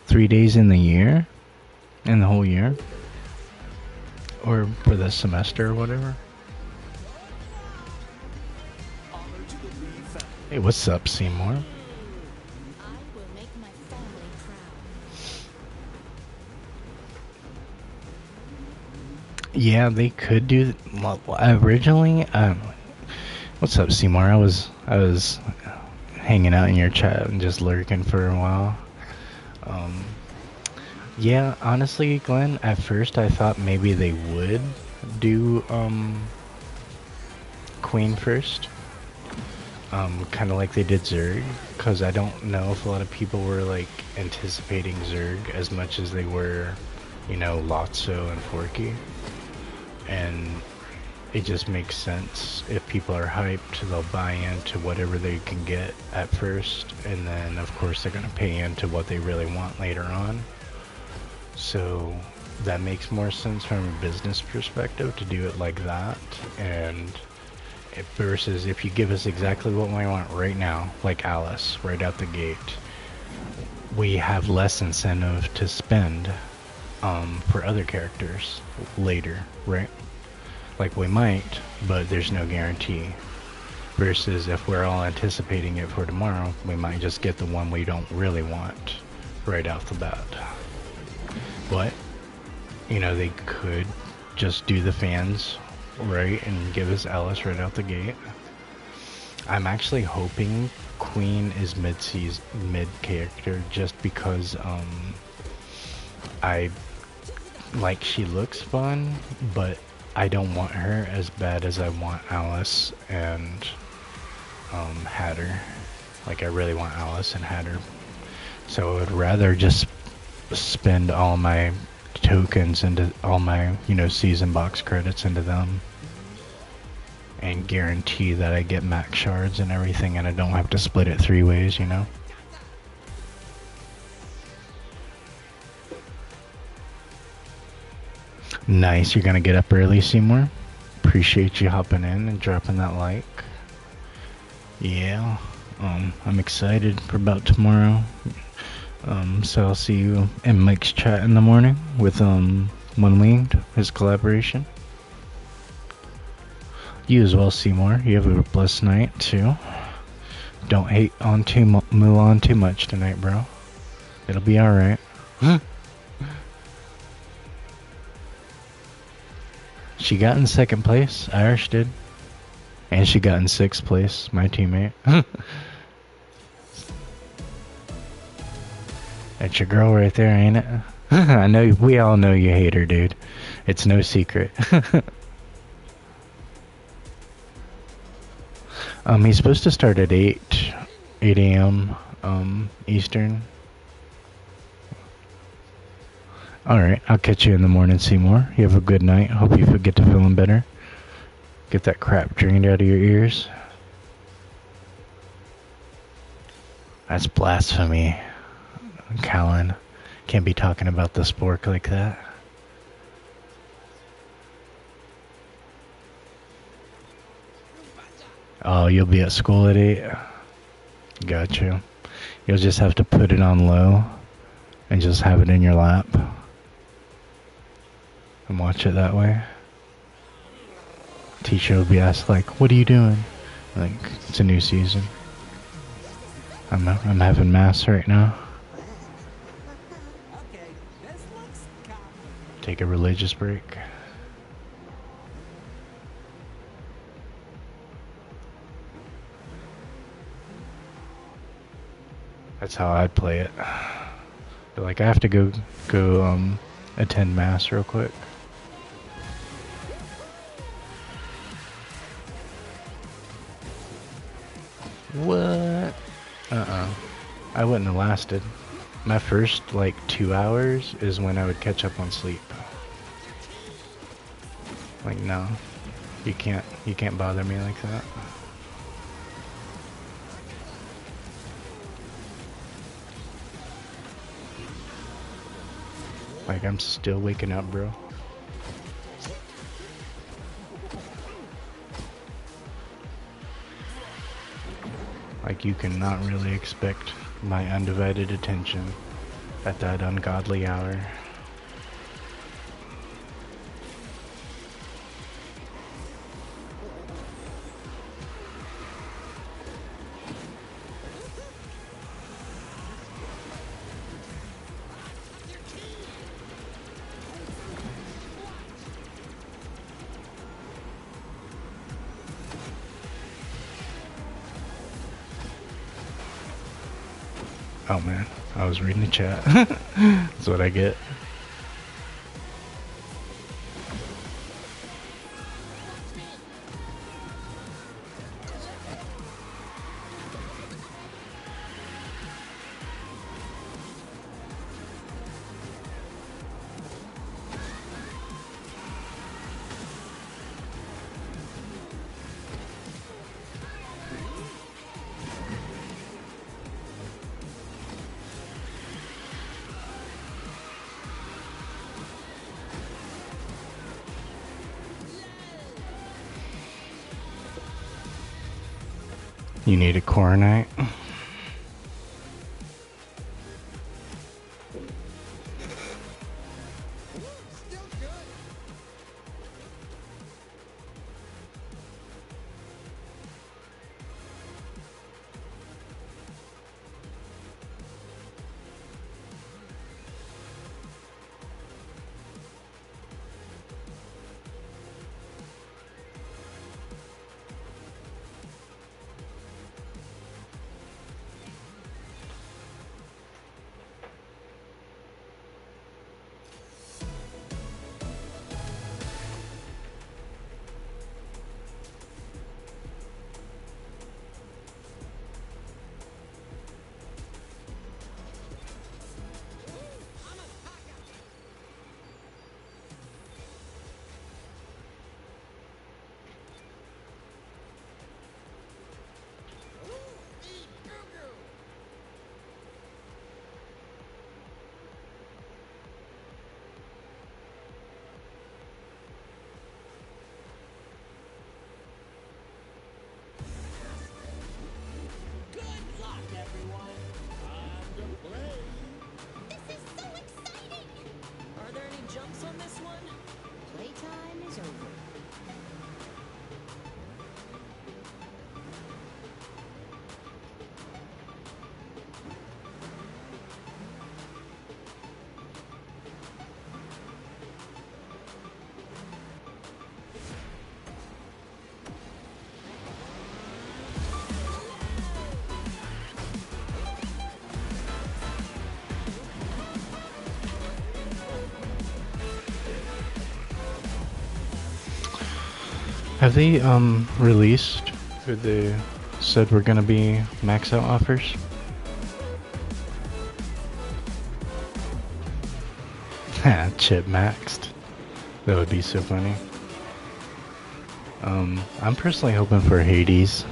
Three days in the year? In the whole year? Or for the semester or whatever? Hey, what's up, Seymour? Yeah, they could do. Well, originally, what's up, Seymour? I was hanging out in your chat and just lurking for a while. Yeah, honestly, Glenn, at first I thought maybe they would do Queen first, kind of like they did Zerg, because I don't know if a lot of people were like anticipating Zerg as much as they were, you know, Lotso and Forky. And it just makes sense. If people are hyped, they'll buy into whatever they can get at first, and then of course they're going to pay into what they really want later on. So that makes more sense from a business perspective to do it like that. And versus if you give us exactly what we want right now, like Alice, right out the gate, we have less incentive to spend for other characters later, right? Like we might, but there's no guarantee. Versus if we're all anticipating it for tomorrow, we might just get the one we don't really want right off the bat. But, you know, they could just do the fans, right, and give us Alice right out the gate. I'm actually hoping Queen is mid character, just because I like, she looks fun, but I don't want her as bad as I want Alice and Hatter. Like, I really want Alice and Hatter. So I would rather just spend all my tokens into all my, you know, season box credits into them, and guarantee that I get max shards and everything, and I don't have to split it 3 ways, you know? Nice, you're gonna get up early, Seymour. Appreciate you hopping in and dropping that like. Yeah, I'm excited for about tomorrow. So I'll see you in Mike's chat in the morning with One Winged, his collaboration. You as well, Seymour. You have a blessed night too. Don't hate on Mulan too much tonight, bro. It'll be alright. She got in 2nd place, Irish did. And she got in 6th place, my teammate. That's your girl right there, ain't it? I know, we all know you hate her, dude. It's no secret. He's supposed to start at 8 a.m. Eastern. Alright, I'll catch you in the morning, Seymour. You have a good night. Hope you get to feeling better. Get that crap drained out of your ears. That's blasphemy, Callan. Can't be talking about the spork like that. Oh, you'll be at school at 8? Gotcha. You'll just have to put it on low and just have it in your lap and watch it that way. Teacher will be asked, like, what are you doing? Like, it's a new season. I'm having mass right now. Take a religious break. That's how I'd play it. But like, I have to go attend mass real quick. What? I wouldn't have lasted. My first like 2 hours is when I would catch up on sleep. Like, no, you can't bother me like that. Like, I'm still waking up, bro. Like, you cannot really expect my undivided attention at that ungodly hour. Oh man, I was reading the chat. That's what I get. You need a coronite? Still good. Good luck, everyone. Time to play. This is so exciting! Are there any jumps on this one? Playtime is over. Have they released who they said were gonna be max out offers? Chip maxed. That would be so funny. I'm personally hoping for Hades.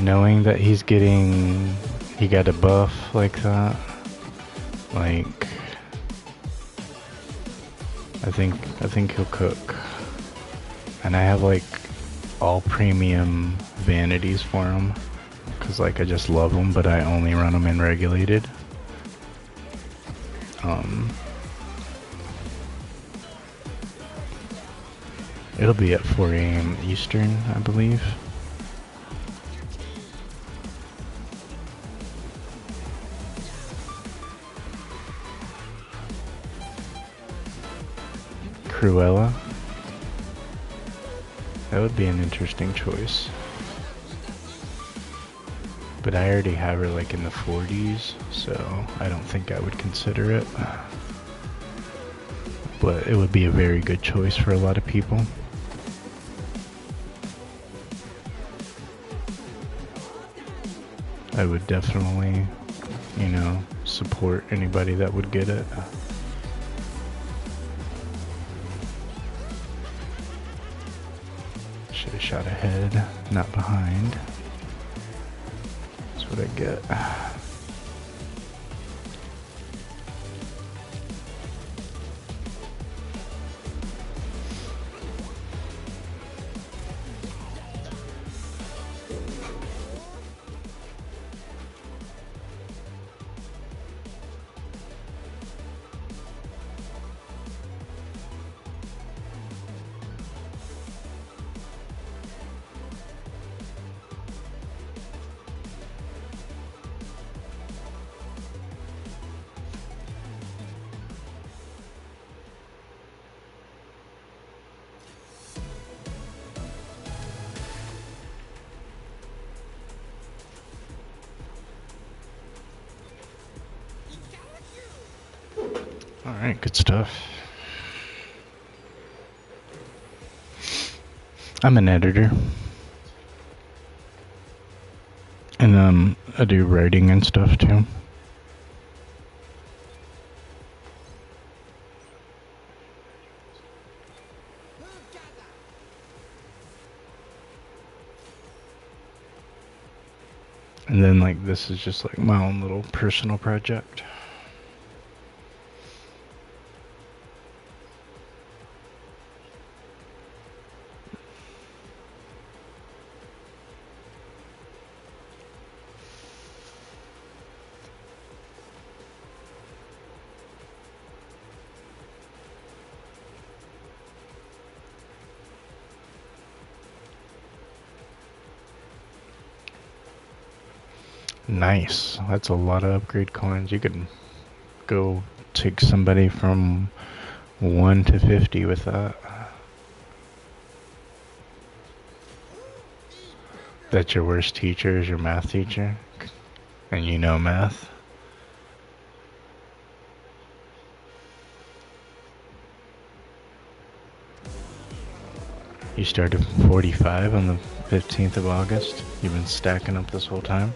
Knowing that he got a buff like that. Like, I think he'll cook. And I have like all premium vanities for him. Cause like I just love them, but I only run them in regulated. It'll be at 4 AM Eastern, I believe. Cruella. That would be an interesting choice. But I already have her like in the 40s, so I don't think I would consider it. But it would be a very good choice for a lot of people. I would definitely, you know, support anybody that would get it. Should have shot ahead, not behind. That's what I get. Alright, good stuff. I'm an editor. And I do writing and stuff too. And then like this is just like my own little personal project. Nice. That's a lot of upgrade coins. You could go take somebody from 1 to 50 with that. That's your worst teacher is your math teacher? And you know math? You started 45 on the 15th of August? You've been stacking up this whole time?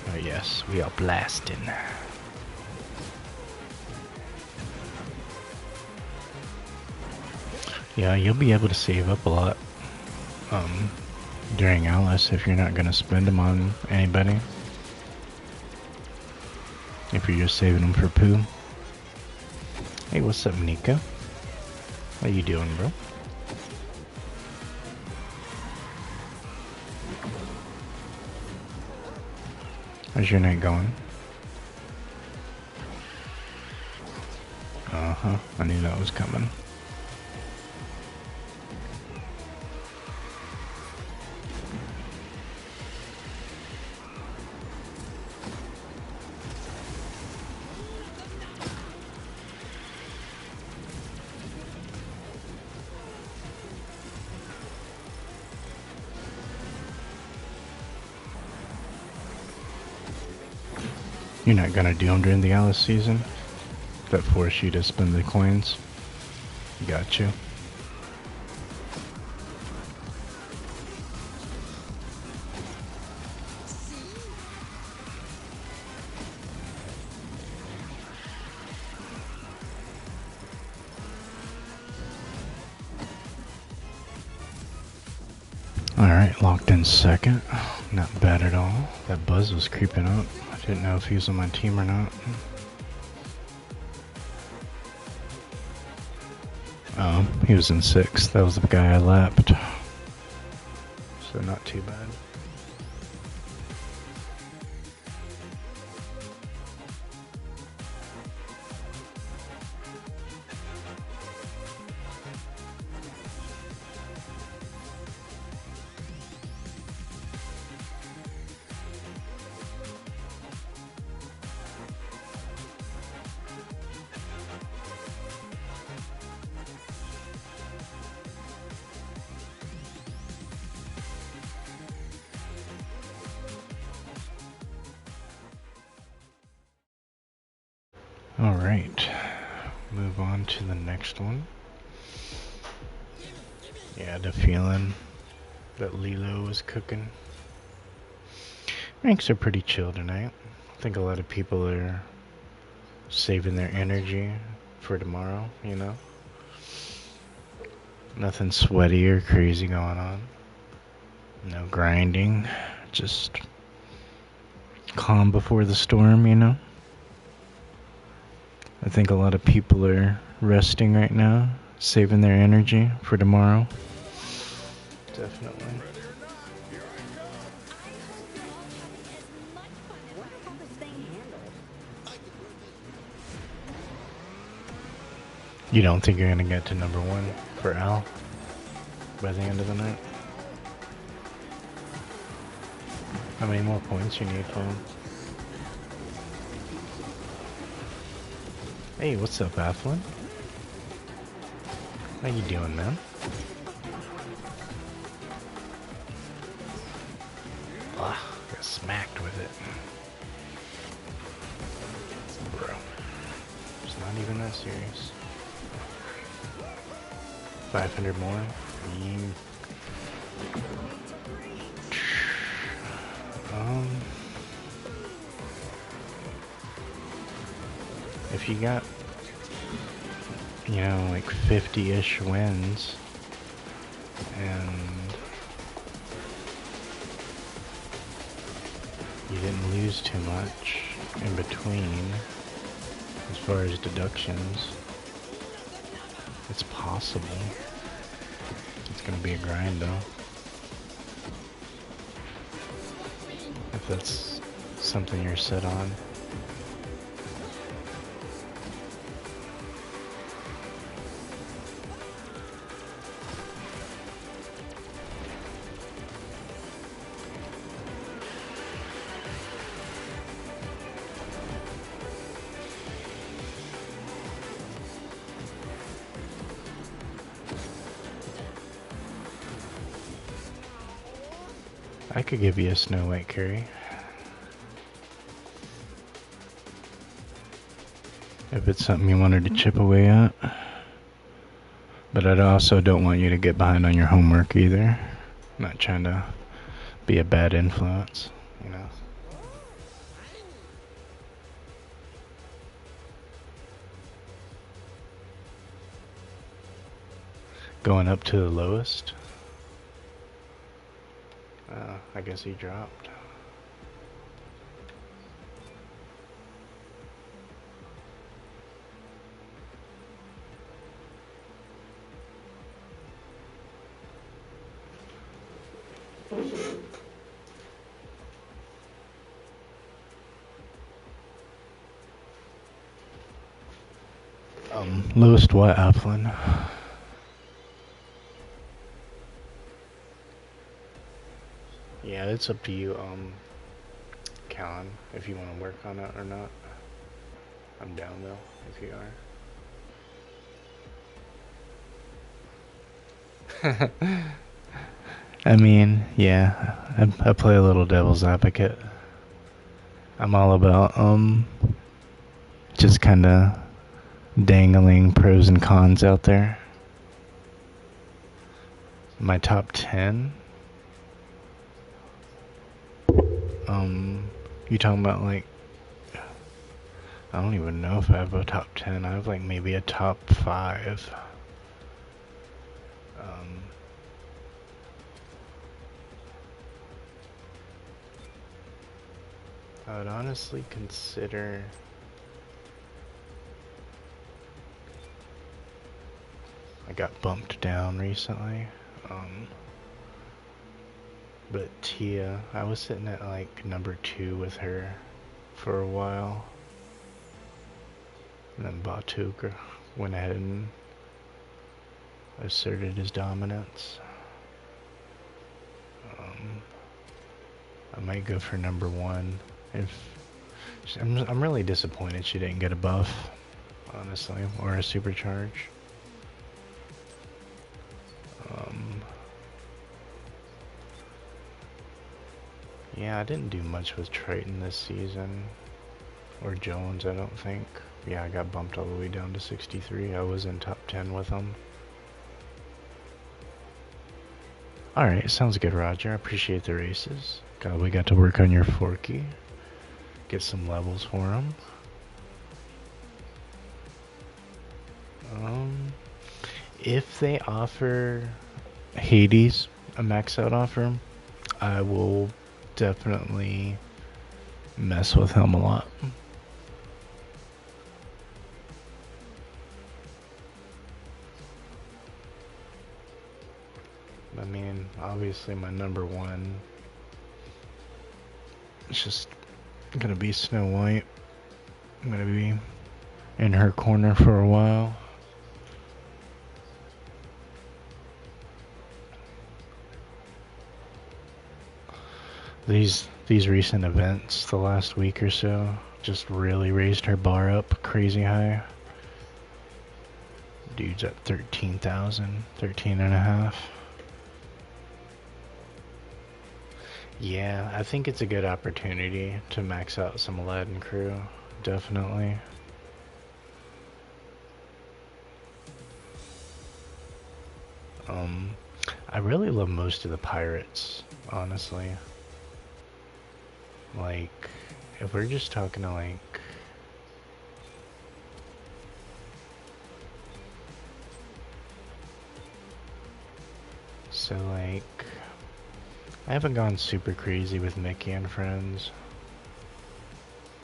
Oh yes, we are blasting. Yeah, you'll be able to save up a lot during Alice if you're not going to spend them on anybody. If you're just saving them for Pooh. Hey, what's up, Nico? How you doing, bro? How's your night going? Uh-huh, I knew that was coming. You're not gonna do them during the Alice season? That force you to spend the coins? Got you. Alright, locked in second. Not bad at all. That Buzz was creeping up. I didn't know if he was on my team or not. Oh, he was in sixth. That was the guy I lapped. So not too bad. Alright, move on to the next one. Yeah, I had a feeling that Lilo was cooking. Ranks are pretty chill tonight. I think a lot of people are saving their energy for tomorrow, you know? Nothing sweaty or crazy going on. No grinding. Just calm before the storm, you know? I think a lot of people are resting right now, saving their energy for tomorrow. Definitely. You don't think you're gonna get to number 1 for Al by the end of the night? How many more points you need for him? Hey, what's up, Athlon? How you doing, man? Ah, got smacked with it. Bro. It's not even that serious. 500 more? If you got, you know, like 50-ish wins, and you didn't lose too much in between, as far as deductions, it's possible. gonna be a grind though. If that's something you're set on. I could give you a Snow White carry. If it's something you wanted to chip away at. But I also don't want you to get behind on your homework either. I'm not trying to be a bad influence, you know. Going up to the lowest. I guess he dropped. Lowest what, Applin? Yeah, it's up to you, Callan, if you want to work on it or not. I'm down though, if you are. I mean, yeah, I play a little devil's advocate. I'm all about, just kinda dangling pros and cons out there. My top 10? You talking about like, I don't even know if I have a top 10. I have like maybe a top 5. I would honestly consider I got bumped down recently. But Tia, I was sitting at like number 2 with her for a while. And then Batuk went ahead and asserted his dominance. I might go for number 1. I'm really disappointed she didn't get a buff, honestly, or a supercharge. Yeah, I didn't do much with Triton this season, or Jones, I don't think. Yeah, I got bumped all the way down to 63. I was in top 10 with them. Alright, sounds good, Roger. I appreciate the races. God, we got to work on your Forky. Get some levels for him. If they offer Hades a max out offer, I will definitely mess with him a lot. I mean, obviously my number 1 is just gonna be Snow White. I'm gonna be in her corner for a while. These recent events, the last week or so, just really raised her bar up crazy high. Dude's at 13,000, 13 and a half. Yeah, I think it's a good opportunity to max out some Aladdin crew, definitely. I really love most of the pirates, honestly. Like, if we're just talking to like so like I haven't gone super crazy with Mickey and friends.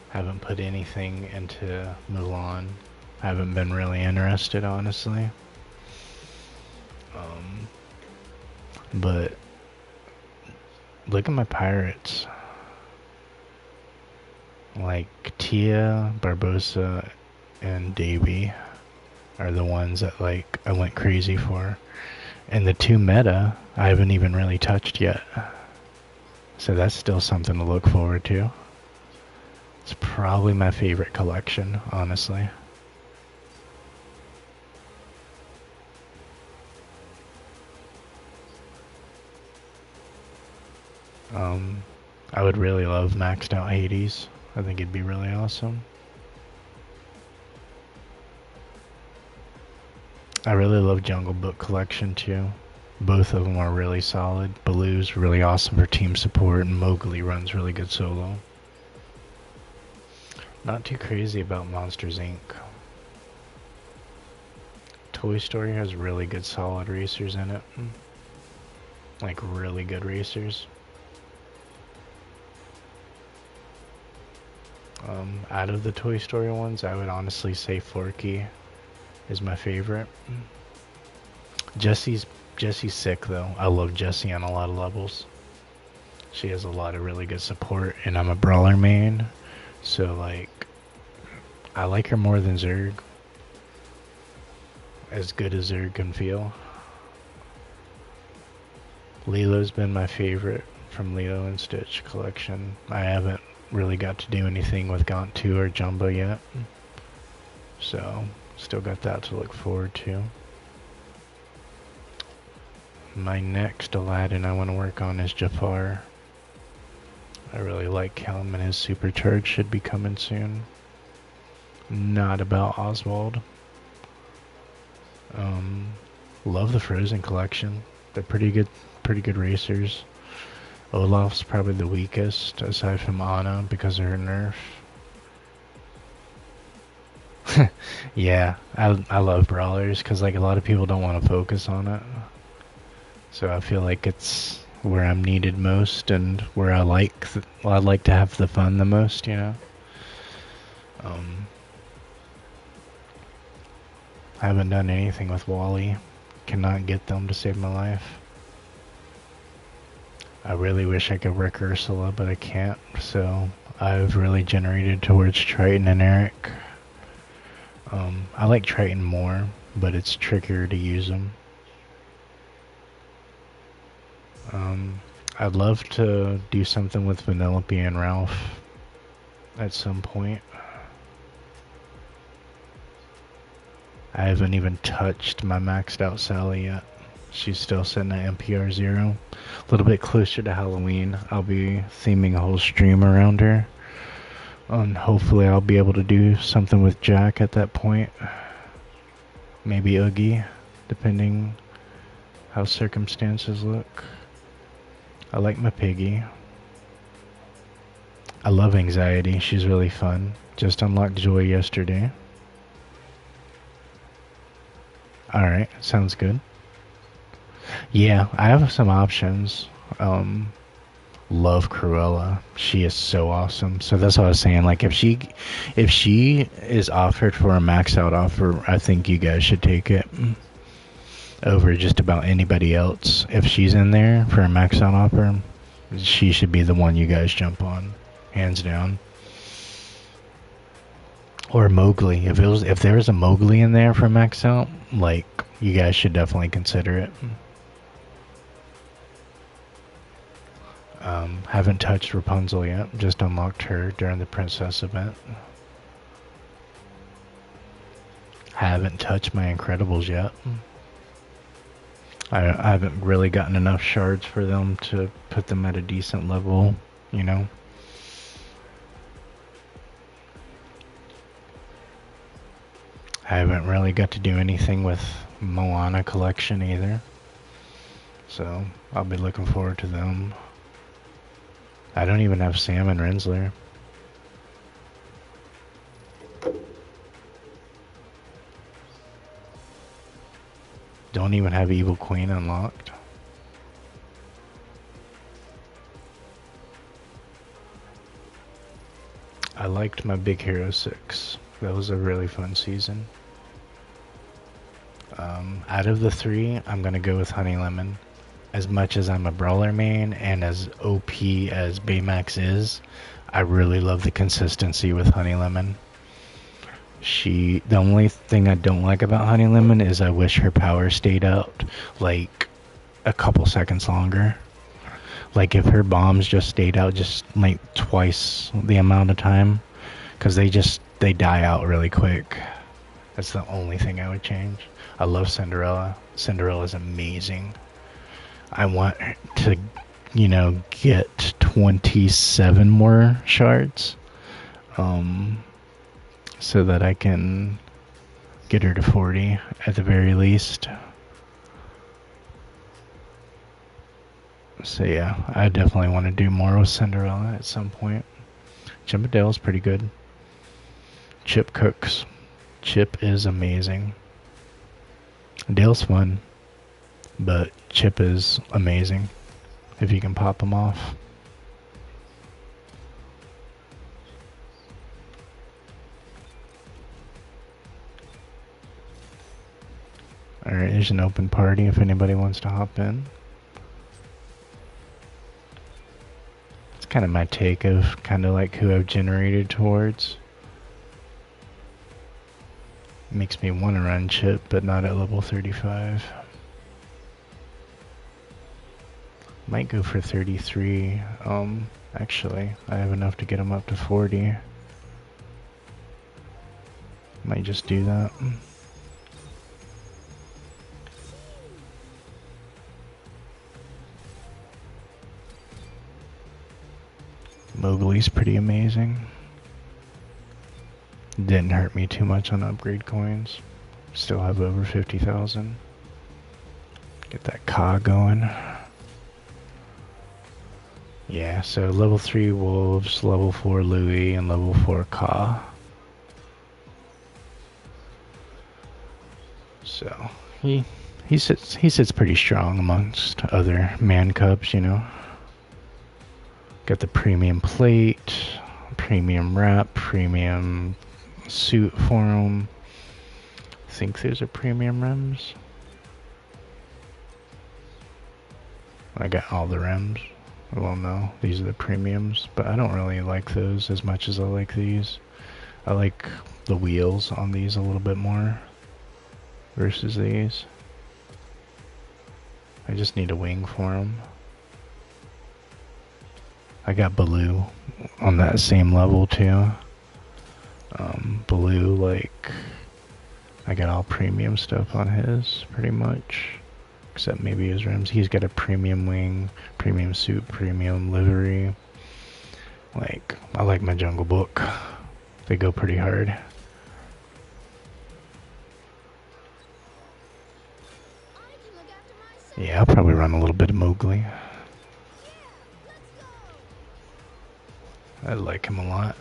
Haven't put anything into Mulan. Haven't been really interested, honestly. But look at my pirates. Like Tia, Barbosa, and Davy are the ones that like I went crazy for. And the 2 meta I haven't even really touched yet. So that's still something to look forward to. It's probably my favorite collection, honestly. I would really love maxed out Hades. I think it'd be really awesome. I really love Jungle Book Collection too. Both of them are really solid. Baloo's really awesome for team support, and Mowgli runs really good solo. Not too crazy about Monsters Inc. Toy Story has really good solid racers in it. Like really good racers. Out of the Toy Story ones, I would honestly say Forky is my favorite. Jessie's sick though. I love Jessie on a lot of levels. She has a lot of really good support, and I'm a brawler main, so like I like her more than Zerg. As good as Zerg can feel. Lilo's been my favorite from Lilo and Stitch collection. I haven't really got to do anything with Gaunt 2 or Jumbo yet, so still got that to look forward to. My next Aladdin I want to work on is Jafar. I really like him, and his supercharge should be coming soon. Not about Oswald. Love the Frozen collection. They're pretty good racers. Olaf's probably the weakest, aside from Anna, because of her nerf. Yeah, I love brawlers, because like a lot of people don't want to focus on it. So I feel like it's where I'm needed most, and where I like to have the fun the most, you know? I haven't done anything with Wally. Cannot get them to save my life. I really wish I could wreck Ursula, but I can't, so I've really generated towards Triton and Eric. I like Triton more, but it's trickier to use them. I'd love to do something with Vanellope and Ralph at some point. I haven't even touched my maxed out Sally yet. She's still sitting at MPR 0. A little bit closer to Halloween, I'll be theming a whole stream around her. And hopefully I'll be able to do something with Jack at that point. Maybe Oogie, depending how circumstances look. I like my piggy. I love Anxiety, she's really fun. Just unlocked Joy yesterday. Alright, sounds good. Yeah, I have some options. Love Cruella. She is so awesome. So that's what I was saying. Like if she is offered for a max out offer, I think you guys should take it over just about anybody else. If she's in there for a max out offer, she should be the one you guys jump on, hands down. Or Mowgli. If there was a Mowgli in there for max out, like you guys should definitely consider it. Haven't touched Rapunzel yet. Just unlocked her during the Princess event. Haven't touched my Incredibles yet. I haven't really gotten enough shards for them to put them at a decent level, you know. I haven't really got to do anything with Moana collection either. So I'll be looking forward to them. I don't even have Sam and Rensselaer. Don't even have Evil Queen unlocked. I liked my Big Hero 6. That was a really fun season. Out of the 3, I'm gonna go with Honey Lemon. as much as I'm a brawler main and as OP as Baymax is, I really love the consistency with Honey Lemon. The only thing I don't like about Honey Lemon is I wish her power stayed out like a couple seconds longer. Like if her bombs just stayed out just like twice the amount of time, because they die out really quick. That's the only thing I would change. I love Cinderella. Cinderella's amazing. I want to, get 27 more shards, so that I can get her to 40 at the very least. So yeah, I definitely want to do more with Cinderella at some point. Chippendale's pretty good. Chip cooks. Chip is amazing. Dale's fun, but Chip is amazing if you can pop him off. Alright, there's an open party if anybody wants to hop in. It's kind of my take of kind of like who I've generated towards. Makes me want to run Chip, but not at level 35. Might go for 33. Actually, I have enough to get him up to 40. Might just do that. Mowgli's pretty amazing. Didn't hurt me too much on upgrade coins. Still have over 50,000. Get that Ka going. Yeah, so level 3 Wolves, level 4 Louis, and level 4 Ka. So he sits pretty strong amongst other man cubs, Got the premium plate, premium wrap, premium suit for him. I think those are premium rims. I got all the rims. Well, no, these are the premiums, but I don't really like those as much as I like these. I like the wheels on these a little bit more versus these. I just need a wing for them. I got Baloo on that same level too. Baloo, like, I got all premium stuff on his, pretty much. Except maybe his rims. He's got a premium wing, premium suit, premium livery. Like, I like my Jungle Book. They go pretty hard. Yeah, I'll probably run a little bit of Mowgli. I like him a lot.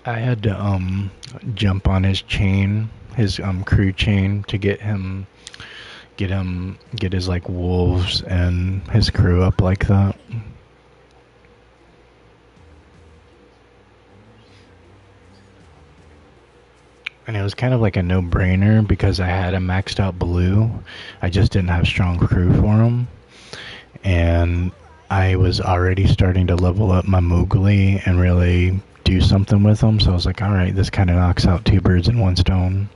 I had to jump on his chain, his crew chain, to get his like wolves and his crew up like that. And it was kind of like a no-brainer because I had a maxed out Baloo. I just didn't have strong crew for him. And I was already starting to level up my Mowgli and really do something with him. So I was like, alright, this kind of knocks out two birds in one stone.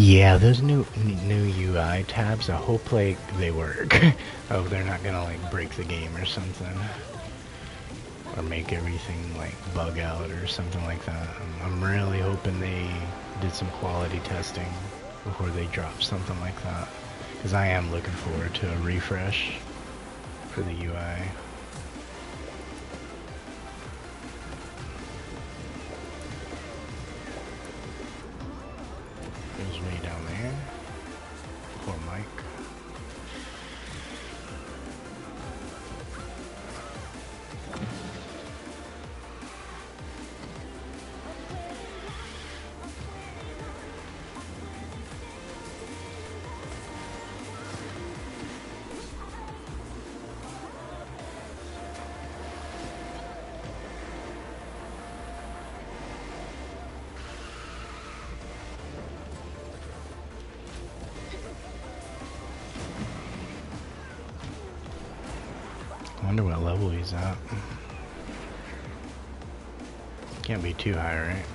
Yeah, those new UI tabs, I hope like they work. I hope they're not gonna like break the game or something. Or make everything like bug out or something like that. I'm really hoping they did some quality testing before they drop something like that. Because I am looking forward to a refresh for the UI. There's me down there. Poor Mike. I wonder what level he's at. Can't be too high, right?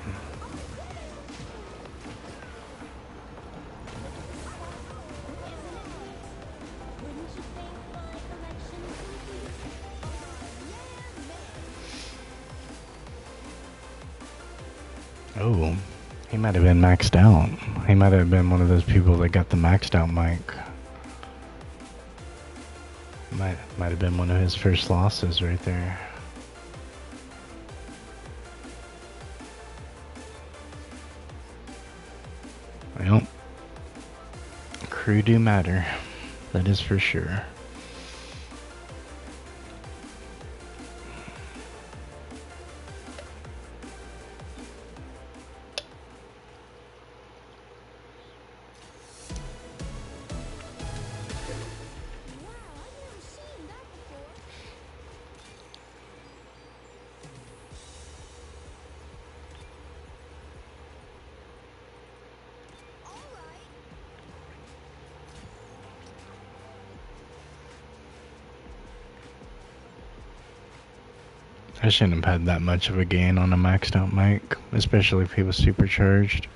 Oh, he might have been maxed out. He might have been one of those people that got the maxed out mic. Might have been one of his first losses right there. Well, crew do matter. That is for sure. I shouldn't have had that much of a gain on a maxed out mic, especially if he was supercharged.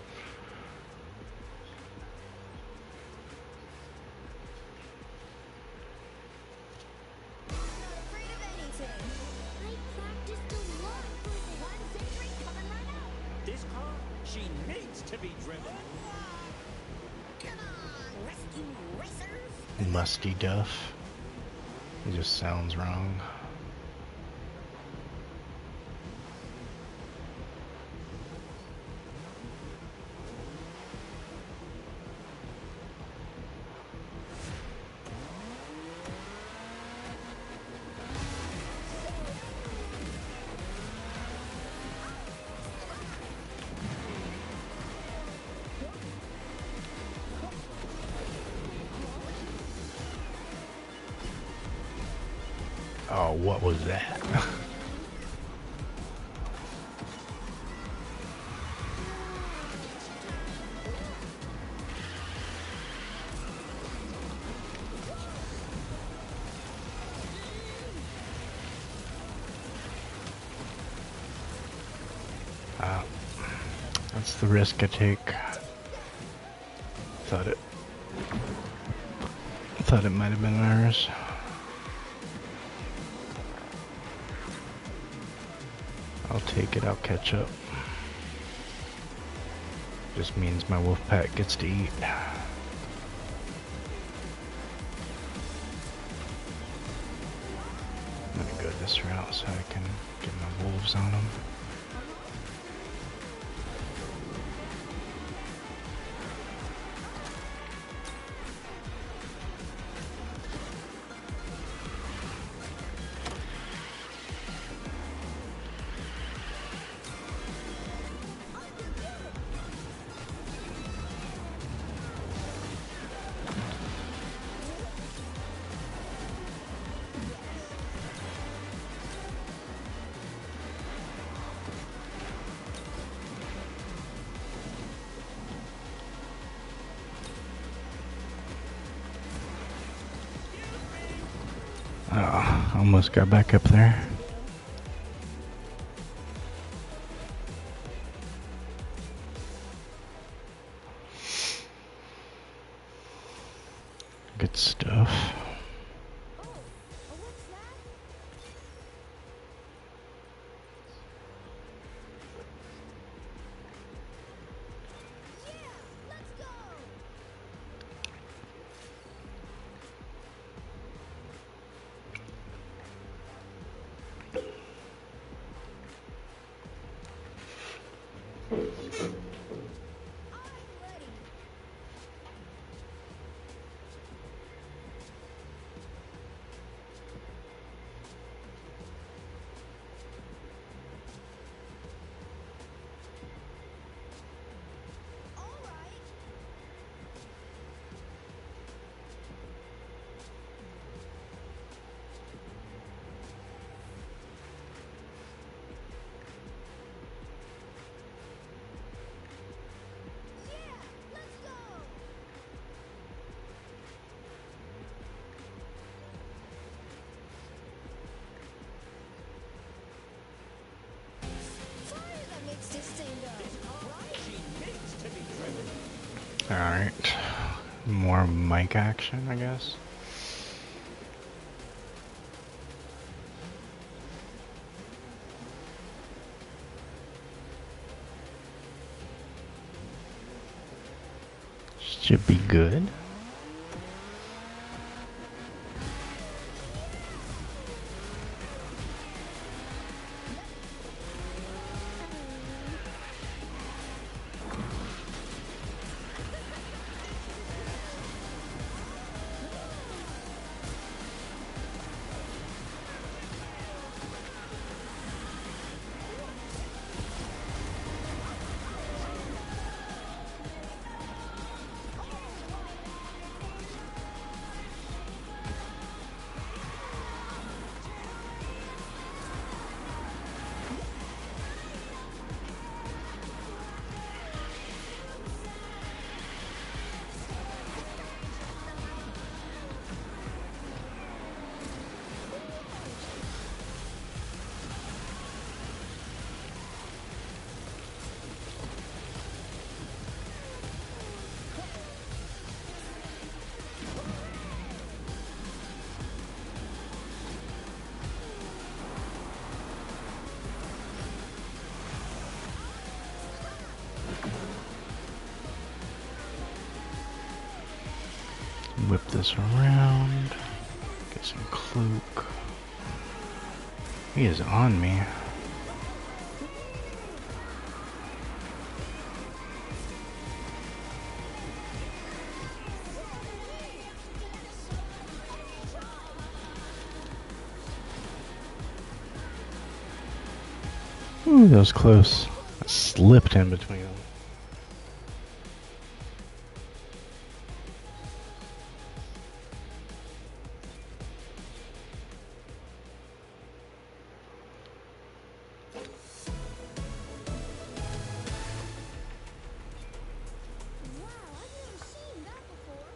This car, she needs to be driven. Come on, rescue racers. Musty Duff. It just sounds wrong. Oh, what was that? That's the risk I take. Thought it might have been ours. I'll take it, I'll catch up. Just means my wolf pack gets to eat. I'm gonna go this route so I can get my wolves on them. Oh, almost got back up there. Good stuff. Oh, what's that? Yeah, let's go. I'm ready. All right. Yeah, let's go. Fire that makes this thing go. She needs to be driven. Alright. More mic action, I guess. Should be good. Whip this around. Get some cloak. He is on me. Ooh, that was close. I slipped in between them. Wow, I've never seen that before.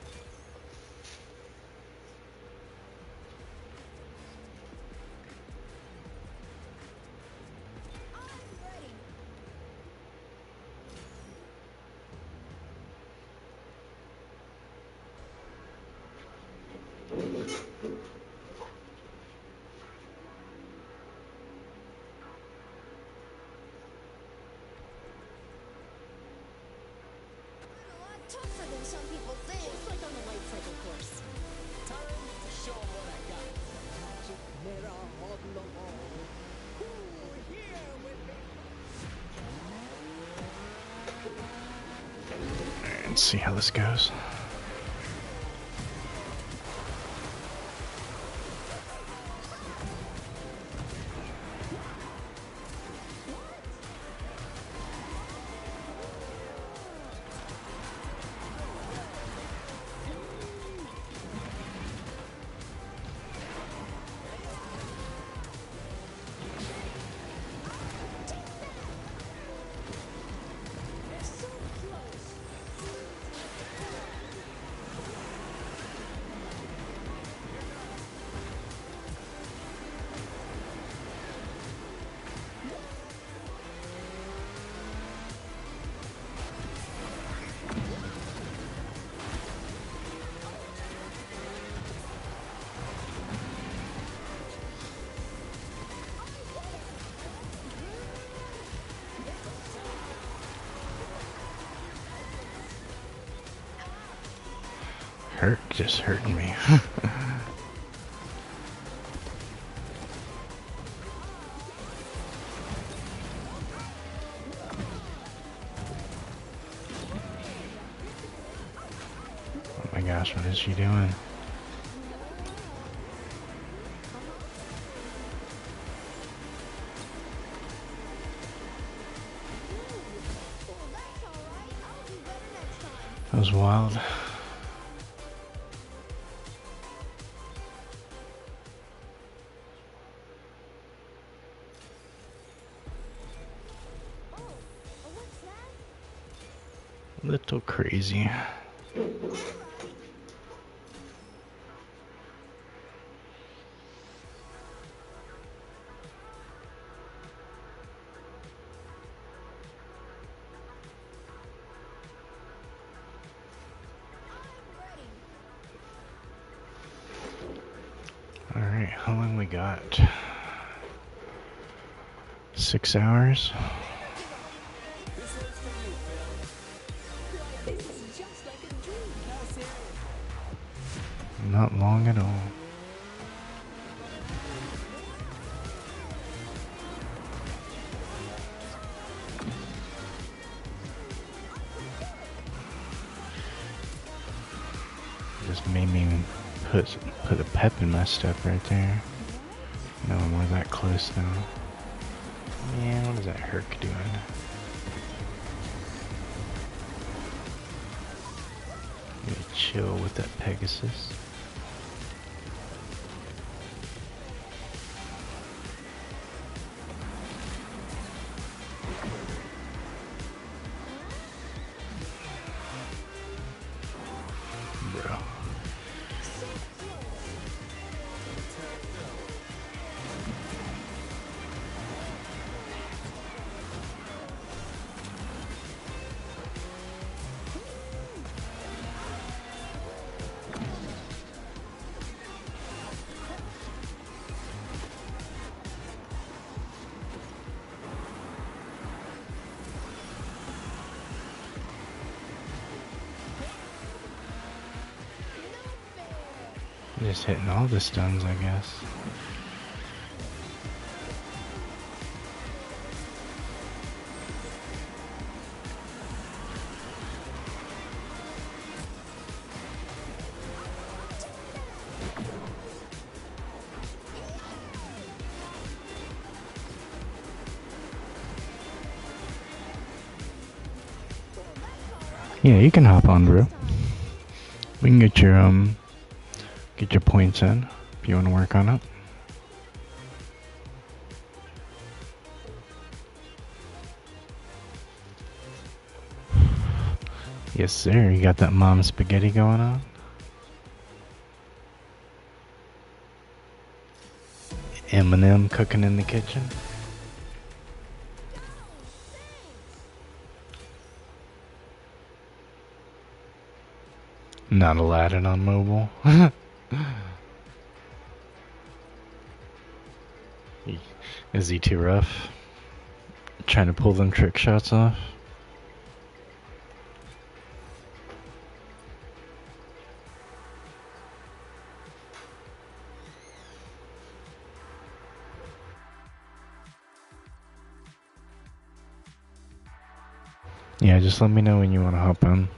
I'm ready. I'm a lot tougher than some people think. Just like on the light cycle course. Time to show 'em what I got. Magic mirror on the wall. Who here with me? Let's see how this goes. So close. Herc just hurting me. Oh my gosh, what is she doing? That was wild. Little crazy. Alright, how long we got? 6 hours? This is just like a dream. No, seriously. Not long at all. Just made me put a pep in my step right there. Knowing we're that close now. Man, what is that Herc doing? Maybe chill with that Pegasus. Bro. Just hitting all the stuns, I guess. Yeah, you can hop on, bro. We can get your points in if you want to work on it. Yes, sir. You got that mom spaghetti going on? Eminem cooking in the kitchen? Not Aladdin on mobile. Is he too rough? Trying to pull them trick shots off? Yeah, just let me know when you want to hop on.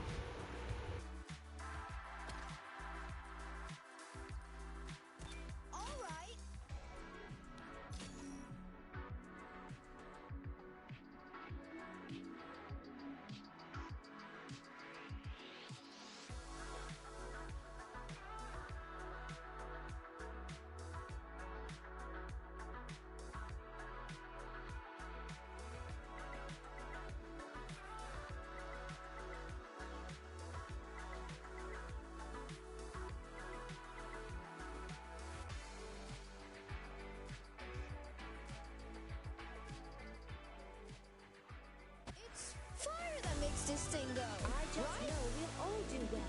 Fire that makes this thing go. I just know we'll all do well.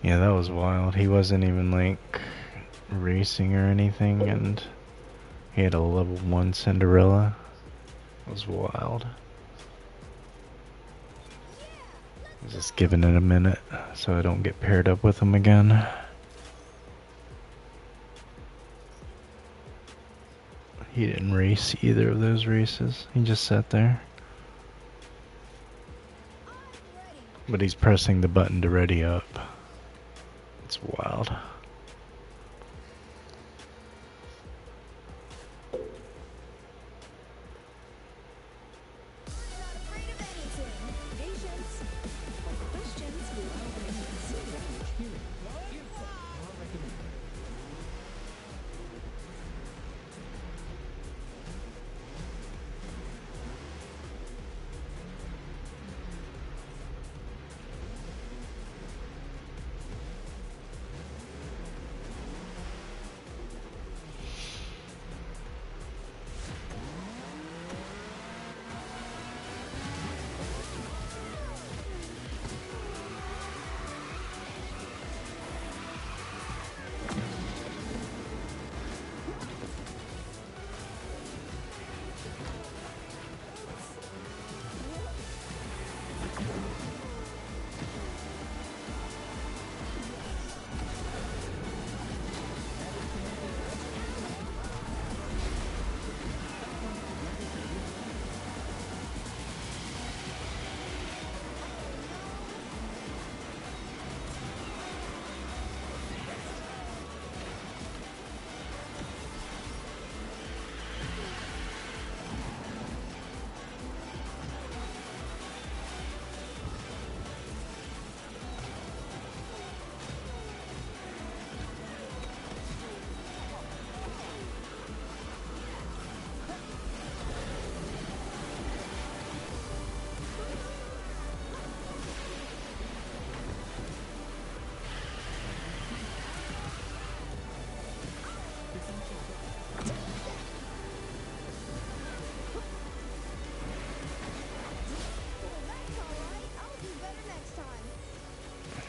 Yeah, that was wild. He wasn't even like racing or anything, and he had a level 1 Cinderella. It was wild. Just giving it a minute so I don't get paired up with him again. He didn't race either of those races. He just sat there. But he's pressing the button to ready up. It's wild.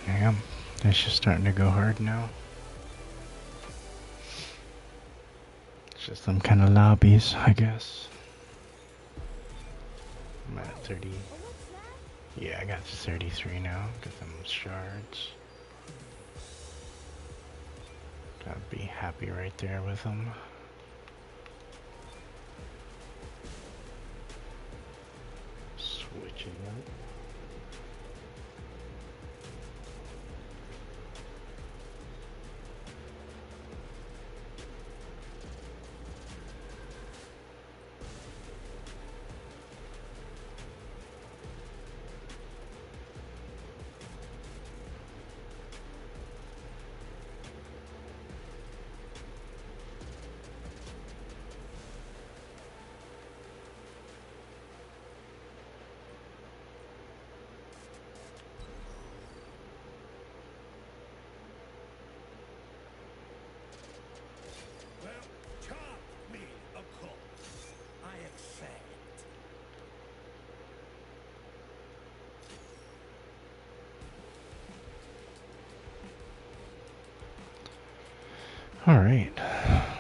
Yeah, it's just starting to go hard now. It's just some kind of lobbies, I guess. I'm at 30. Yeah, I got to 33 now. Get them shards. I'd be happy right there with them. Switching up. Alright,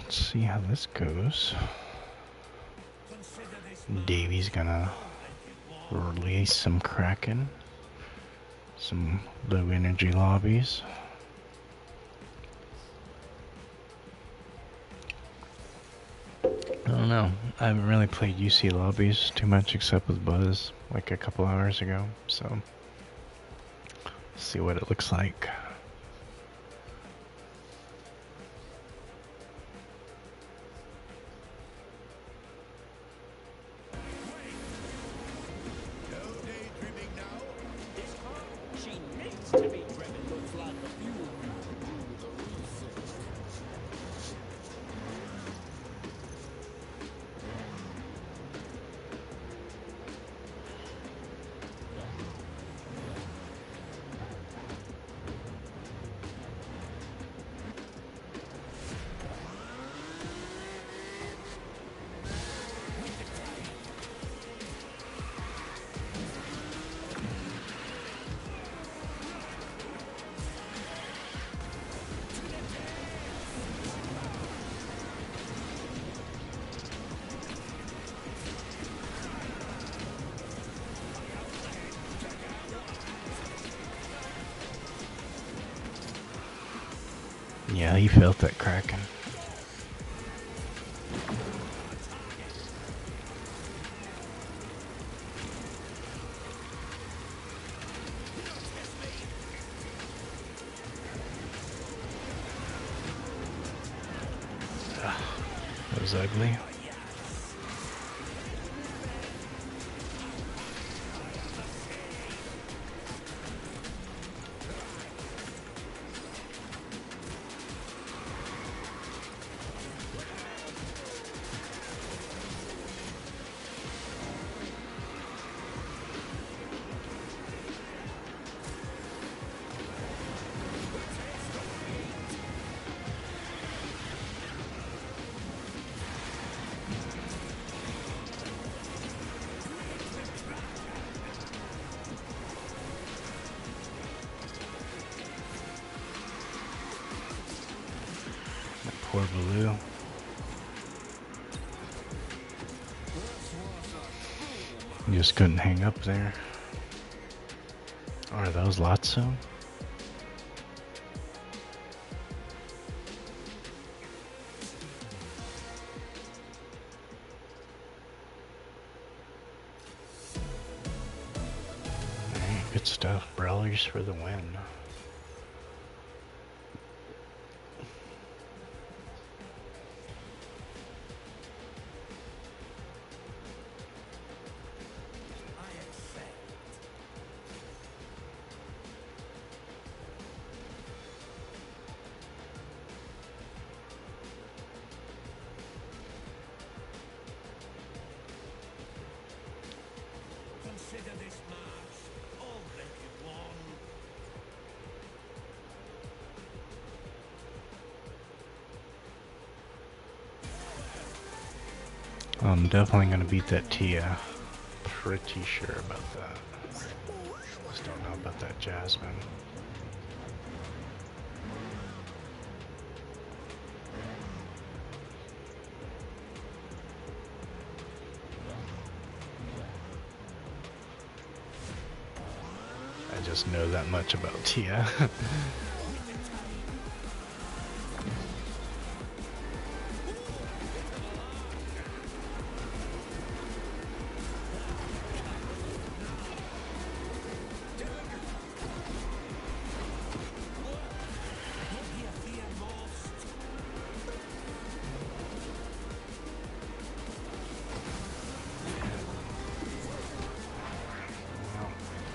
let's see how this goes. Davy's gonna release some Kraken, some low energy lobbies. I don't know, I haven't really played UC lobbies too much except with Buzz like a couple hours ago, so see what it looks like. Yeah, he felt that cracking. That was ugly. Poor Baloo. You just couldn't hang up there. Are those Lotso? Alright, good stuff. Brawlers for the win. Consider this match already won. I'm definitely gonna beat that Tia. Pretty sure about that. Just don't know about that Jasmine. I just know that much about Tia. I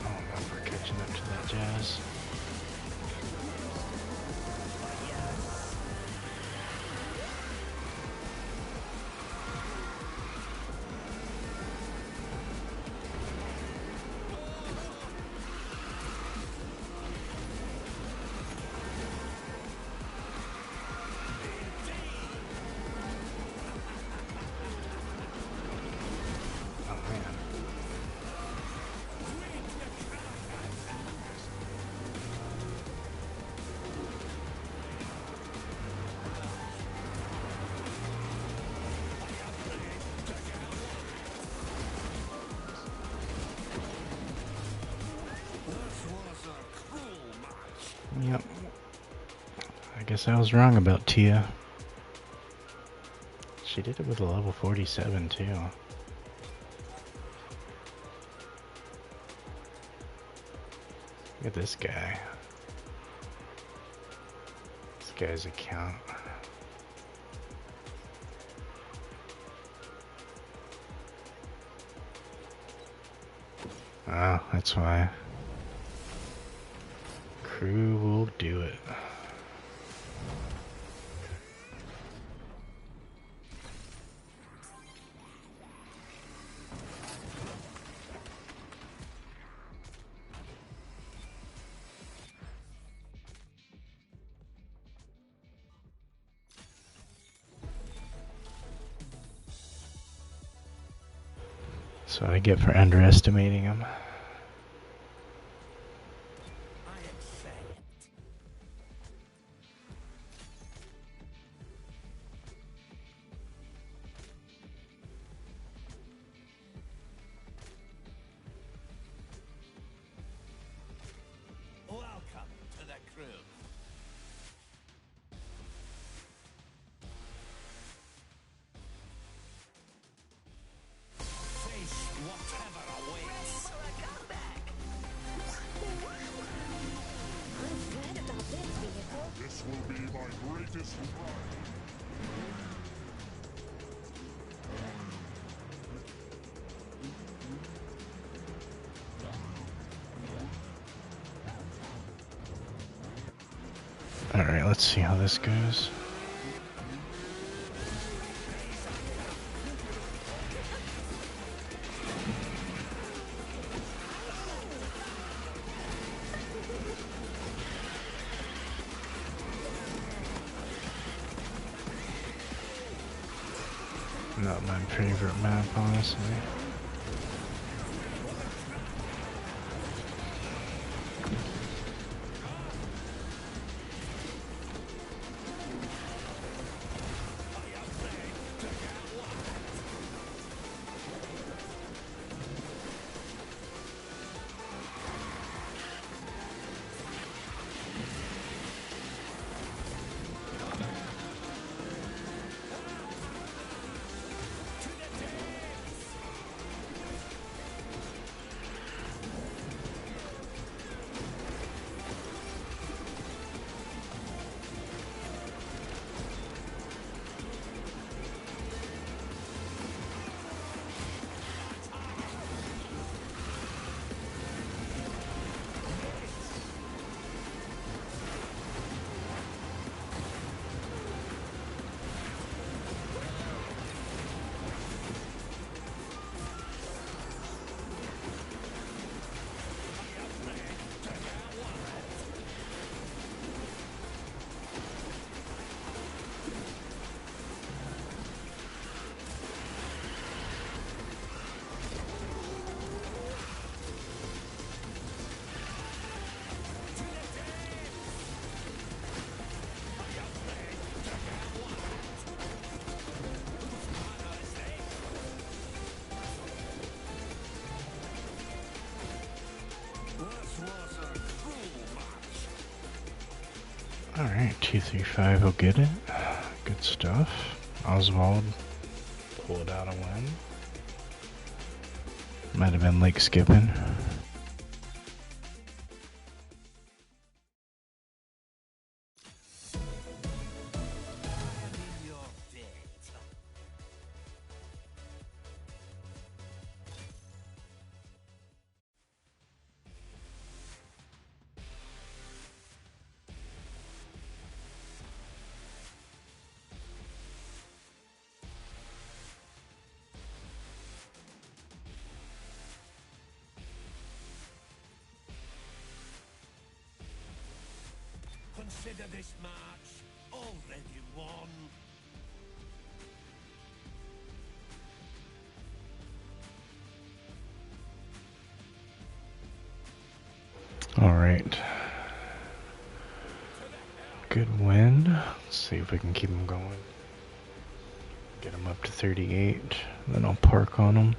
don't know if we're catching up to that Jazz. Oh man. Yep. I guess I was wrong about Tia. She did it with a level 47 too. Look at this guy. This guy's account. Oh, that's why. Crew will do it. That's what I get for underestimating him. I accept. Welcome to the crew. Alright, let's see how this goes. Not my favorite map, honestly. Alright, 235 will get it. Good stuff. Oswald pulled out a win. Might have been lake skipping. Consider this match already won. Alright. Good win. Let's see if we can keep him going. Get him up to 38. Then I'll park on him.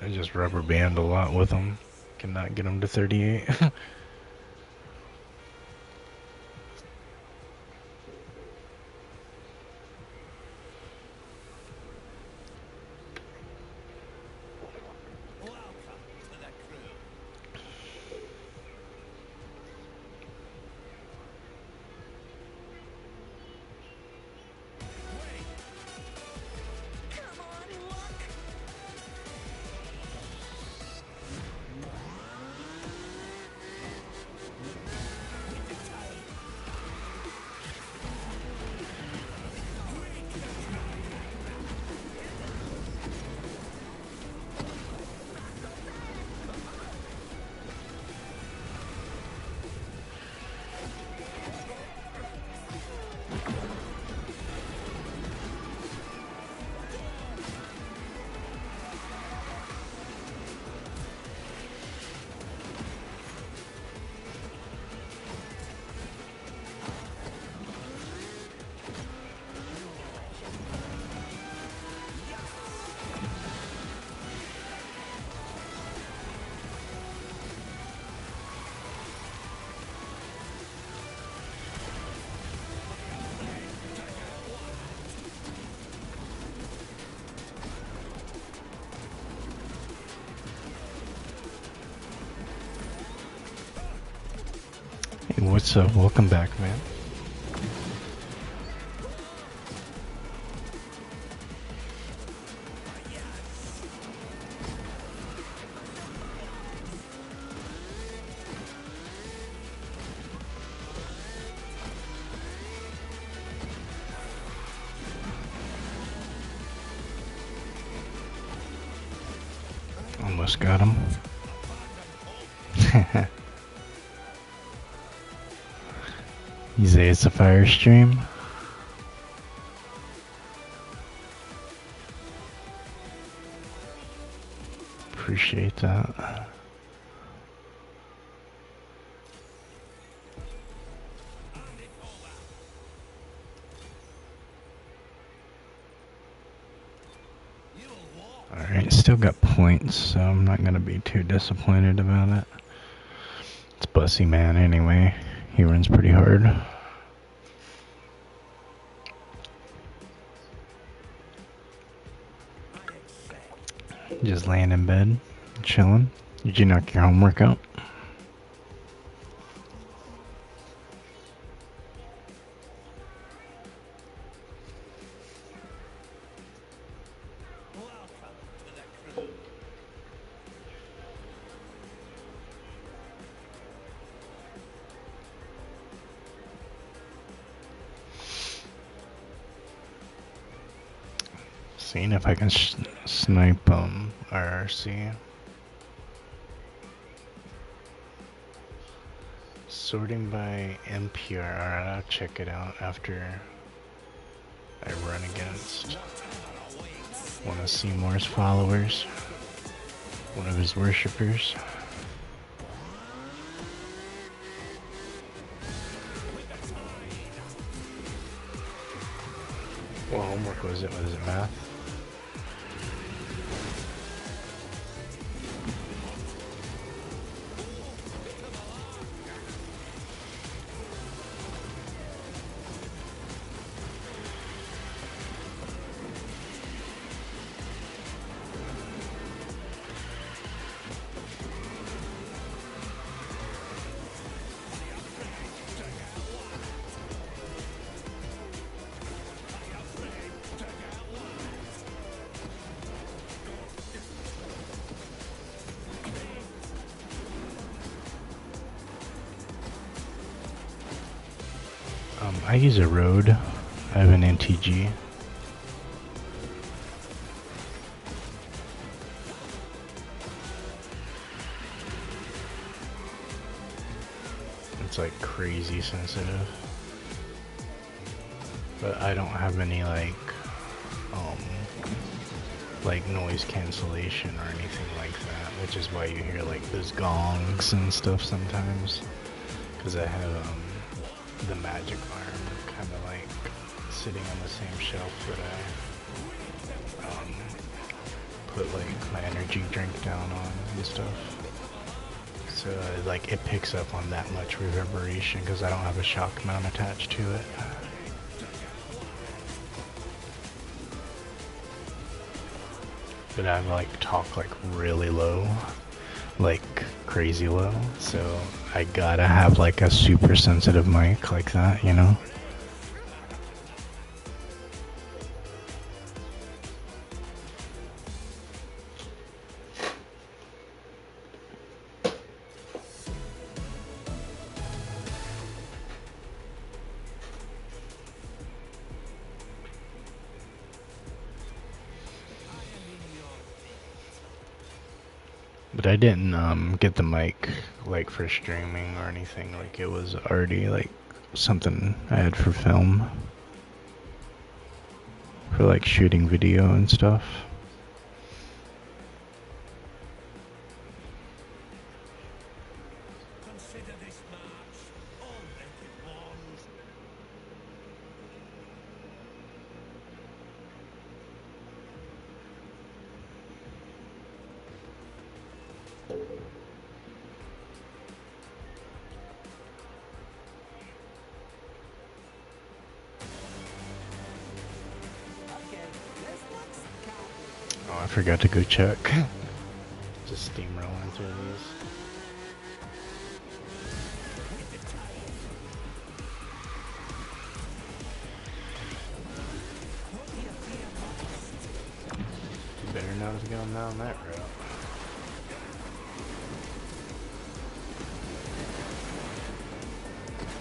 I just rubber band a lot with him. Cannot get him to 38. Hey, what's up? Welcome back, man. Almost got him. You say it's a fire stream? Appreciate that. Alright, still got points, so I'm not gonna be too disappointed about it. It's Bussy Man anyway. He runs pretty hard. Just laying in bed, chilling. Did you knock your homework out? Seeing if I can snipe RRC. Sorting by NPR. Alright, I'll check it out after I run against one of Seymour's followers, one of his worshippers. What homework was it? Was it math? I use a road. I have an NTG. It's like crazy sensitive. But I don't have any like noise cancellation or anything like that, which is why you hear like those gongs and stuff sometimes. Because I have the magic arm kind of like sitting on the same shelf that I put like my energy drink down on and stuff. So like it picks up on that much reverberation because I don't have a shock mount attached to it. But I like talk like really low, like crazy low, so I gotta have like a super sensitive mic like that, you know? But I didn't get the mic like for streaming or anything, like it was already like something I had for film. For like shooting video and stuff. Consider this march. All naked ones. Oh, I forgot to go check. Just steamrolling through these. was going down that route.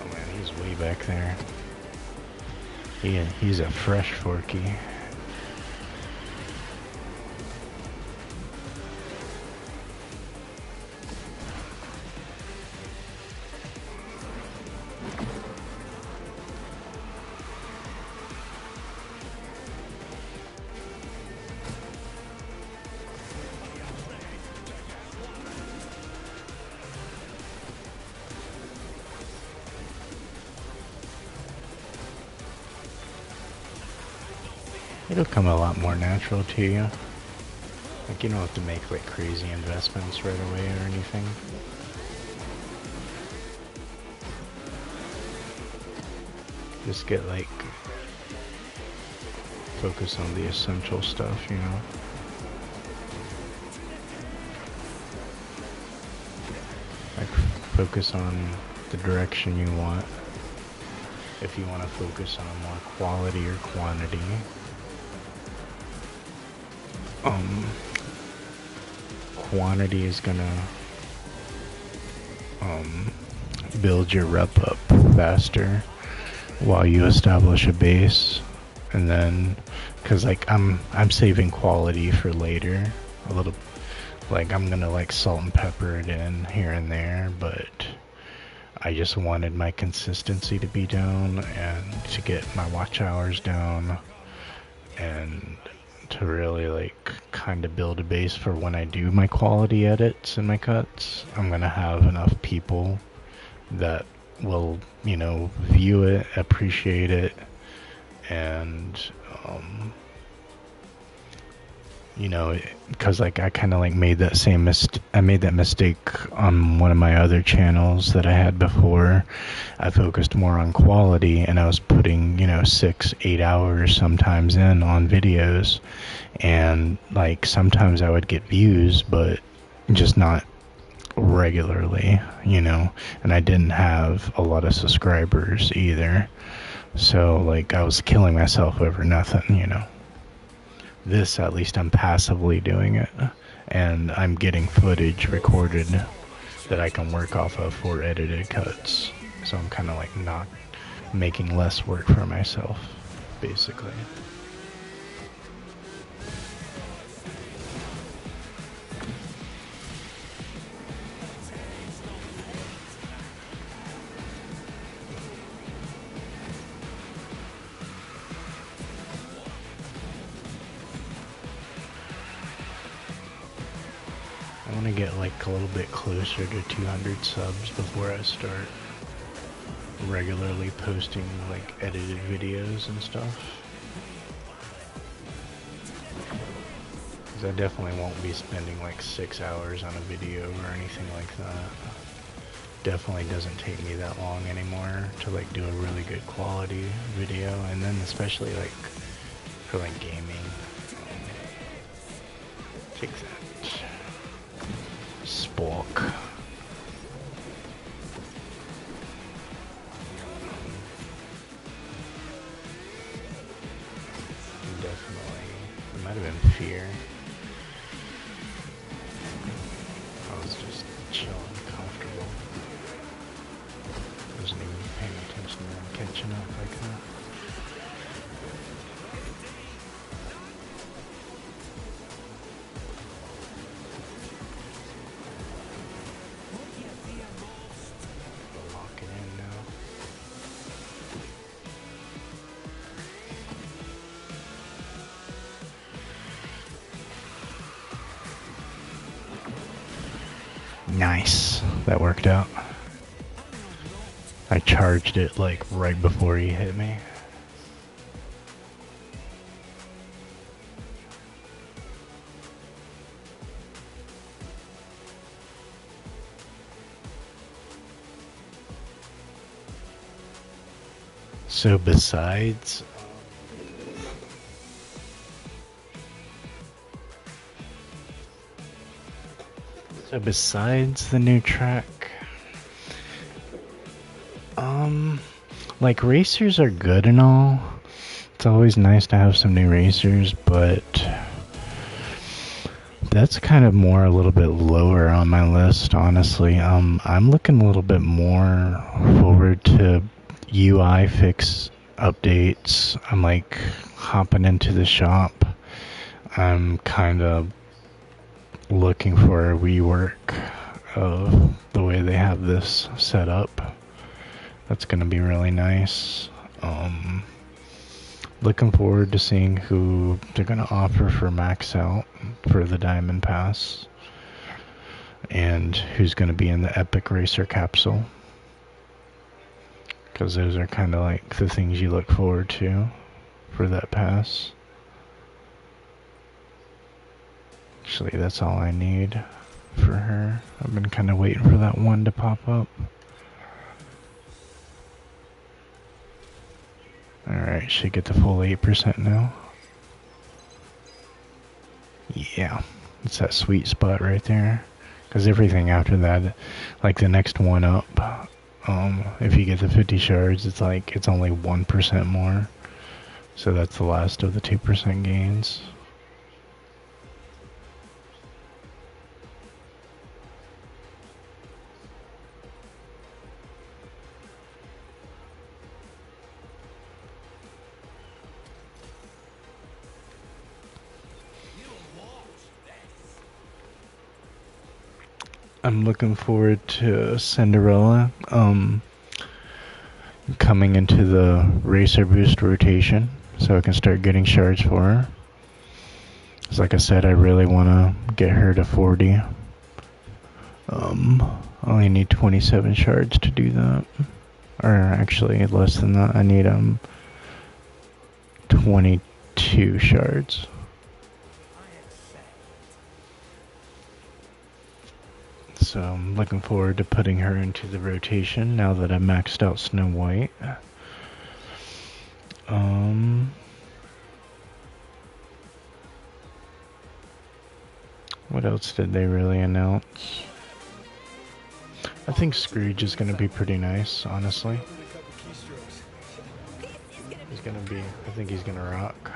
Oh man, he's way back there. He's a fresh Forky. It'll come a lot more natural to you. Like, you don't have to make like crazy investments right away or anything. Just get like, focus on the essential stuff, you know? Like, focus on the direction you want. If you want to focus on more quality or quantity. Quantity is gonna build your rep up faster while you establish a base, and then because like I'm saving quality for later a little, like I'm gonna like salt and pepper it in here and there, but I just wanted my consistency to be down and to get my watch hours down and to really like kind of build a base for when I do my quality edits and my cuts. I'm gonna have enough people that will, you know, view it, appreciate it, and you know, because like I kind of like made that same I made that mistake on one of my other channels that I had before. I focused more on quality, and I was putting, you know, 6-8 hours sometimes in on videos, and like sometimes I would get views, but just not regularly, you know, and I didn't have a lot of subscribers either, so like I was killing myself over nothing, you know. This, at least I'm passively doing it, and I'm getting footage recorded that I can work off of for edited cuts. So I'm kind of like not making less work for myself, basically. I want to get like a little bit closer to 200 subs before I start regularly posting like edited videos and stuff. Because I definitely won't be spending like 6 hours on a video or anything like that. Definitely doesn't take me that long anymore to like do a really good quality video, and then especially like for like gaming. Take that. Spork. Definitely. It might have been fear. I was just chilling, comfortable. Wasn't even paying attention to them catching up like that. Lock it in now. Nice. That worked out. I charged it like right before he hit me. So besides the new track, like racers are good and all. It's always nice to have some new racers, but That's kind of more a little bit lower on my list, honestly. I'm looking a little bit more forward to UI fix updates. I'm like hopping into the shop. I'm kind of looking for a rework of the way they have this set up. That's going to be really nice. Looking forward to seeing who they're going to offer for max out for the Diamond Pass, and who's going to be in the Epic Racer capsule, because those are kind of like the things you look forward to for that pass. Actually, that's all I need for her. I've been kind of waiting for that one to pop up. Alright, should get the full 8% now. Yeah, it's that sweet spot right there. Because everything after that, like the next one up, if you get the 50 shards, it's like, it's only 1% more. So that's the last of the 2% gains. I'm looking forward to Cinderella coming into the Racer Boost rotation, so I can start getting shards for her. Because like I said, I really want to get her to 40. I only need 27 shards to do that. Or actually less than that. I need 22 shards. So I'm looking forward to putting her into the rotation now that I've maxed out Snow White. What else did they really announce? I think Scrooge is going to be pretty nice, honestly. He's going to be, I think he's going to rock.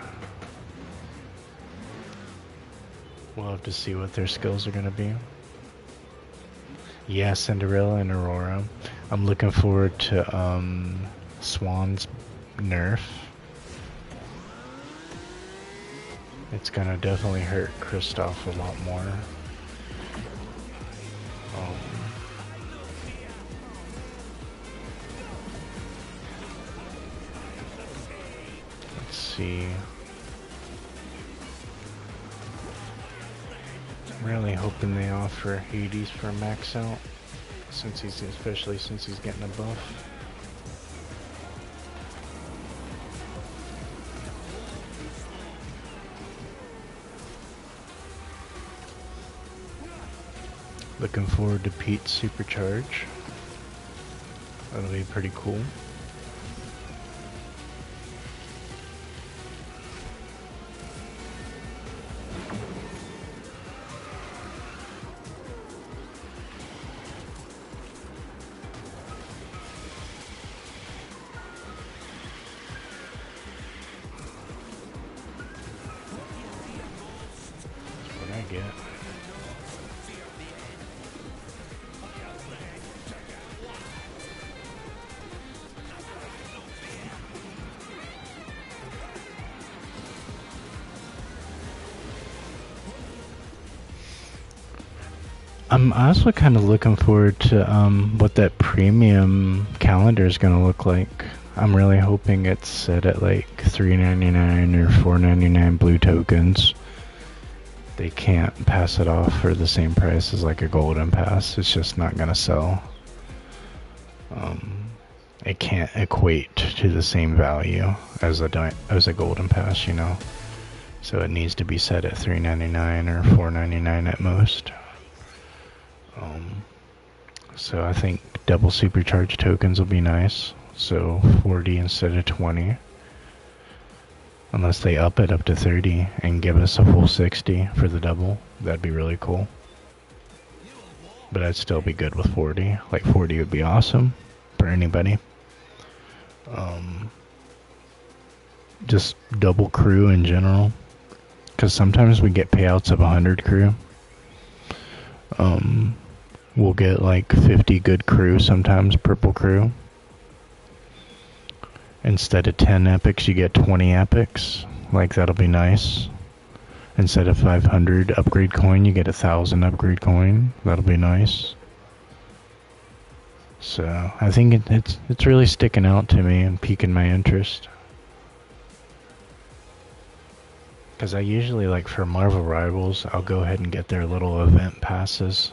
We'll have to see what their skills are going to be. Yeah, Cinderella and Aurora. I'm looking forward to Swan's nerf. It's gonna definitely hurt Kristoff a lot more. Let's see. I'm really hoping they offer Hades for max out, especially since he's getting a buff. Looking forward to Pete's Supercharge. That'll be pretty cool. That's what I get. I'm also kind of looking forward to what that premium calendar is going to look like. I'm really hoping it's set at like $3.99 or $4.99 blue tokens. They can't pass it off for the same price as like a golden pass. It's just not going to sell. It can't equate to the same value as a golden pass, you know. So it needs to be set at $3.99 or $4.99 at most. So I think double supercharged tokens will be nice. So 40 instead of 20. Unless they up it up to 30 and give us a full 60 for the double. That'd be really cool. But I'd still be good with 40. Like 40 would be awesome for anybody. Just double crew in general. Because sometimes we get payouts of 100 crew. we'll get like 50 good crew, sometimes purple crew. Instead of 10 epics, you get 20 epics. Like, that'll be nice. Instead of 500 upgrade coin, you get 1,000 upgrade coin. That'll be nice. So, I think it's really sticking out to me and piquing my interest. Because I usually, like, for Marvel Rivals, I'll go ahead and get their little event passes,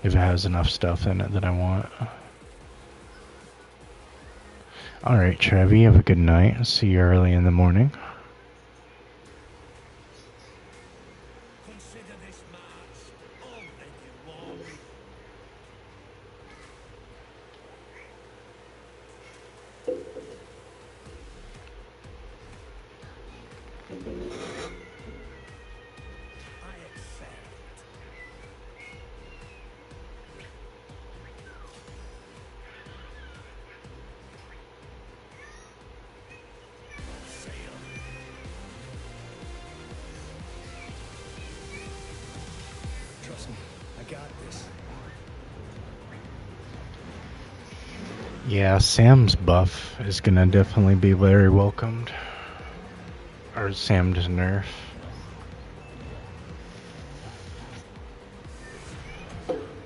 if it has enough stuff in it that I want. Alright, Trevi, have a good night. See you early in the morning. Consider this march all that you want. I accept. Trust me, I got this. Yeah, Sam's buff is gonna definitely be very welcomed. Or Sam's nerf.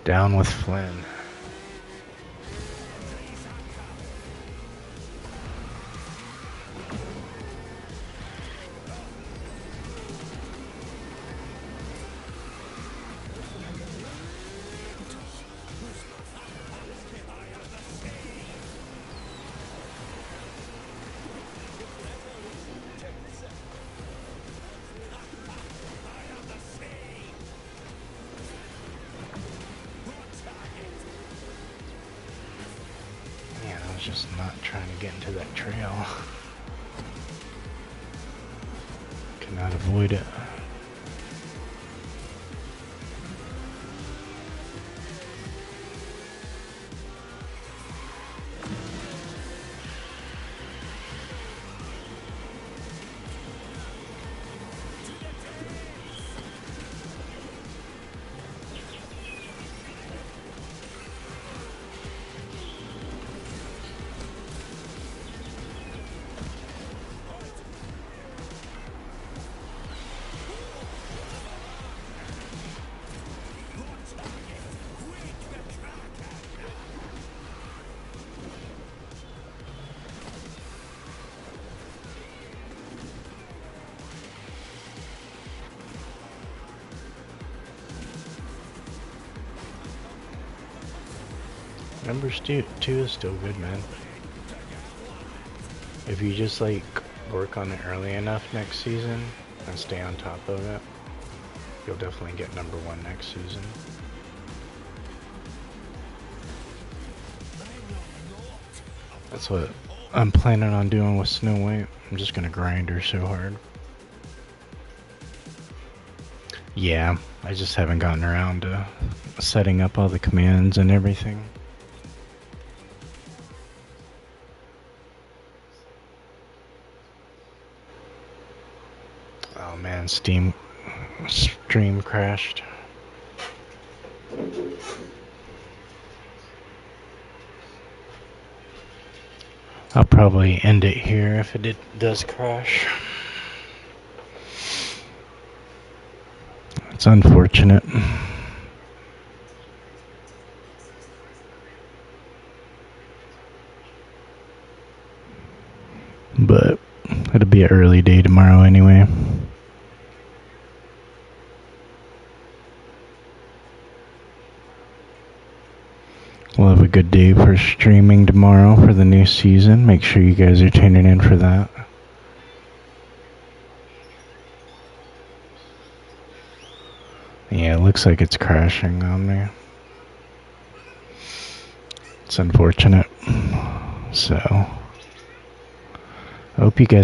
Down with Flynn. Man, I was just not trying to get into that trail. Cannot avoid it. Numbers 2 is still good, man. If you just like work on it early enough next season and stay on top of it, you'll definitely get number 1 next season. That's what I'm planning on doing with Snow White. I'm just gonna grind her so hard. Yeah, I just haven't gotten around to setting up all the commands and everything. Oh man, stream crashed. I'll probably end it here if it does crash. It's unfortunate. But it'll be an early day tomorrow anyway. We'll have a good day for streaming tomorrow for the new season. Make sure you guys are tuning in for that. Yeah, it looks like it's crashing on me. It's unfortunate. So, I hope you guys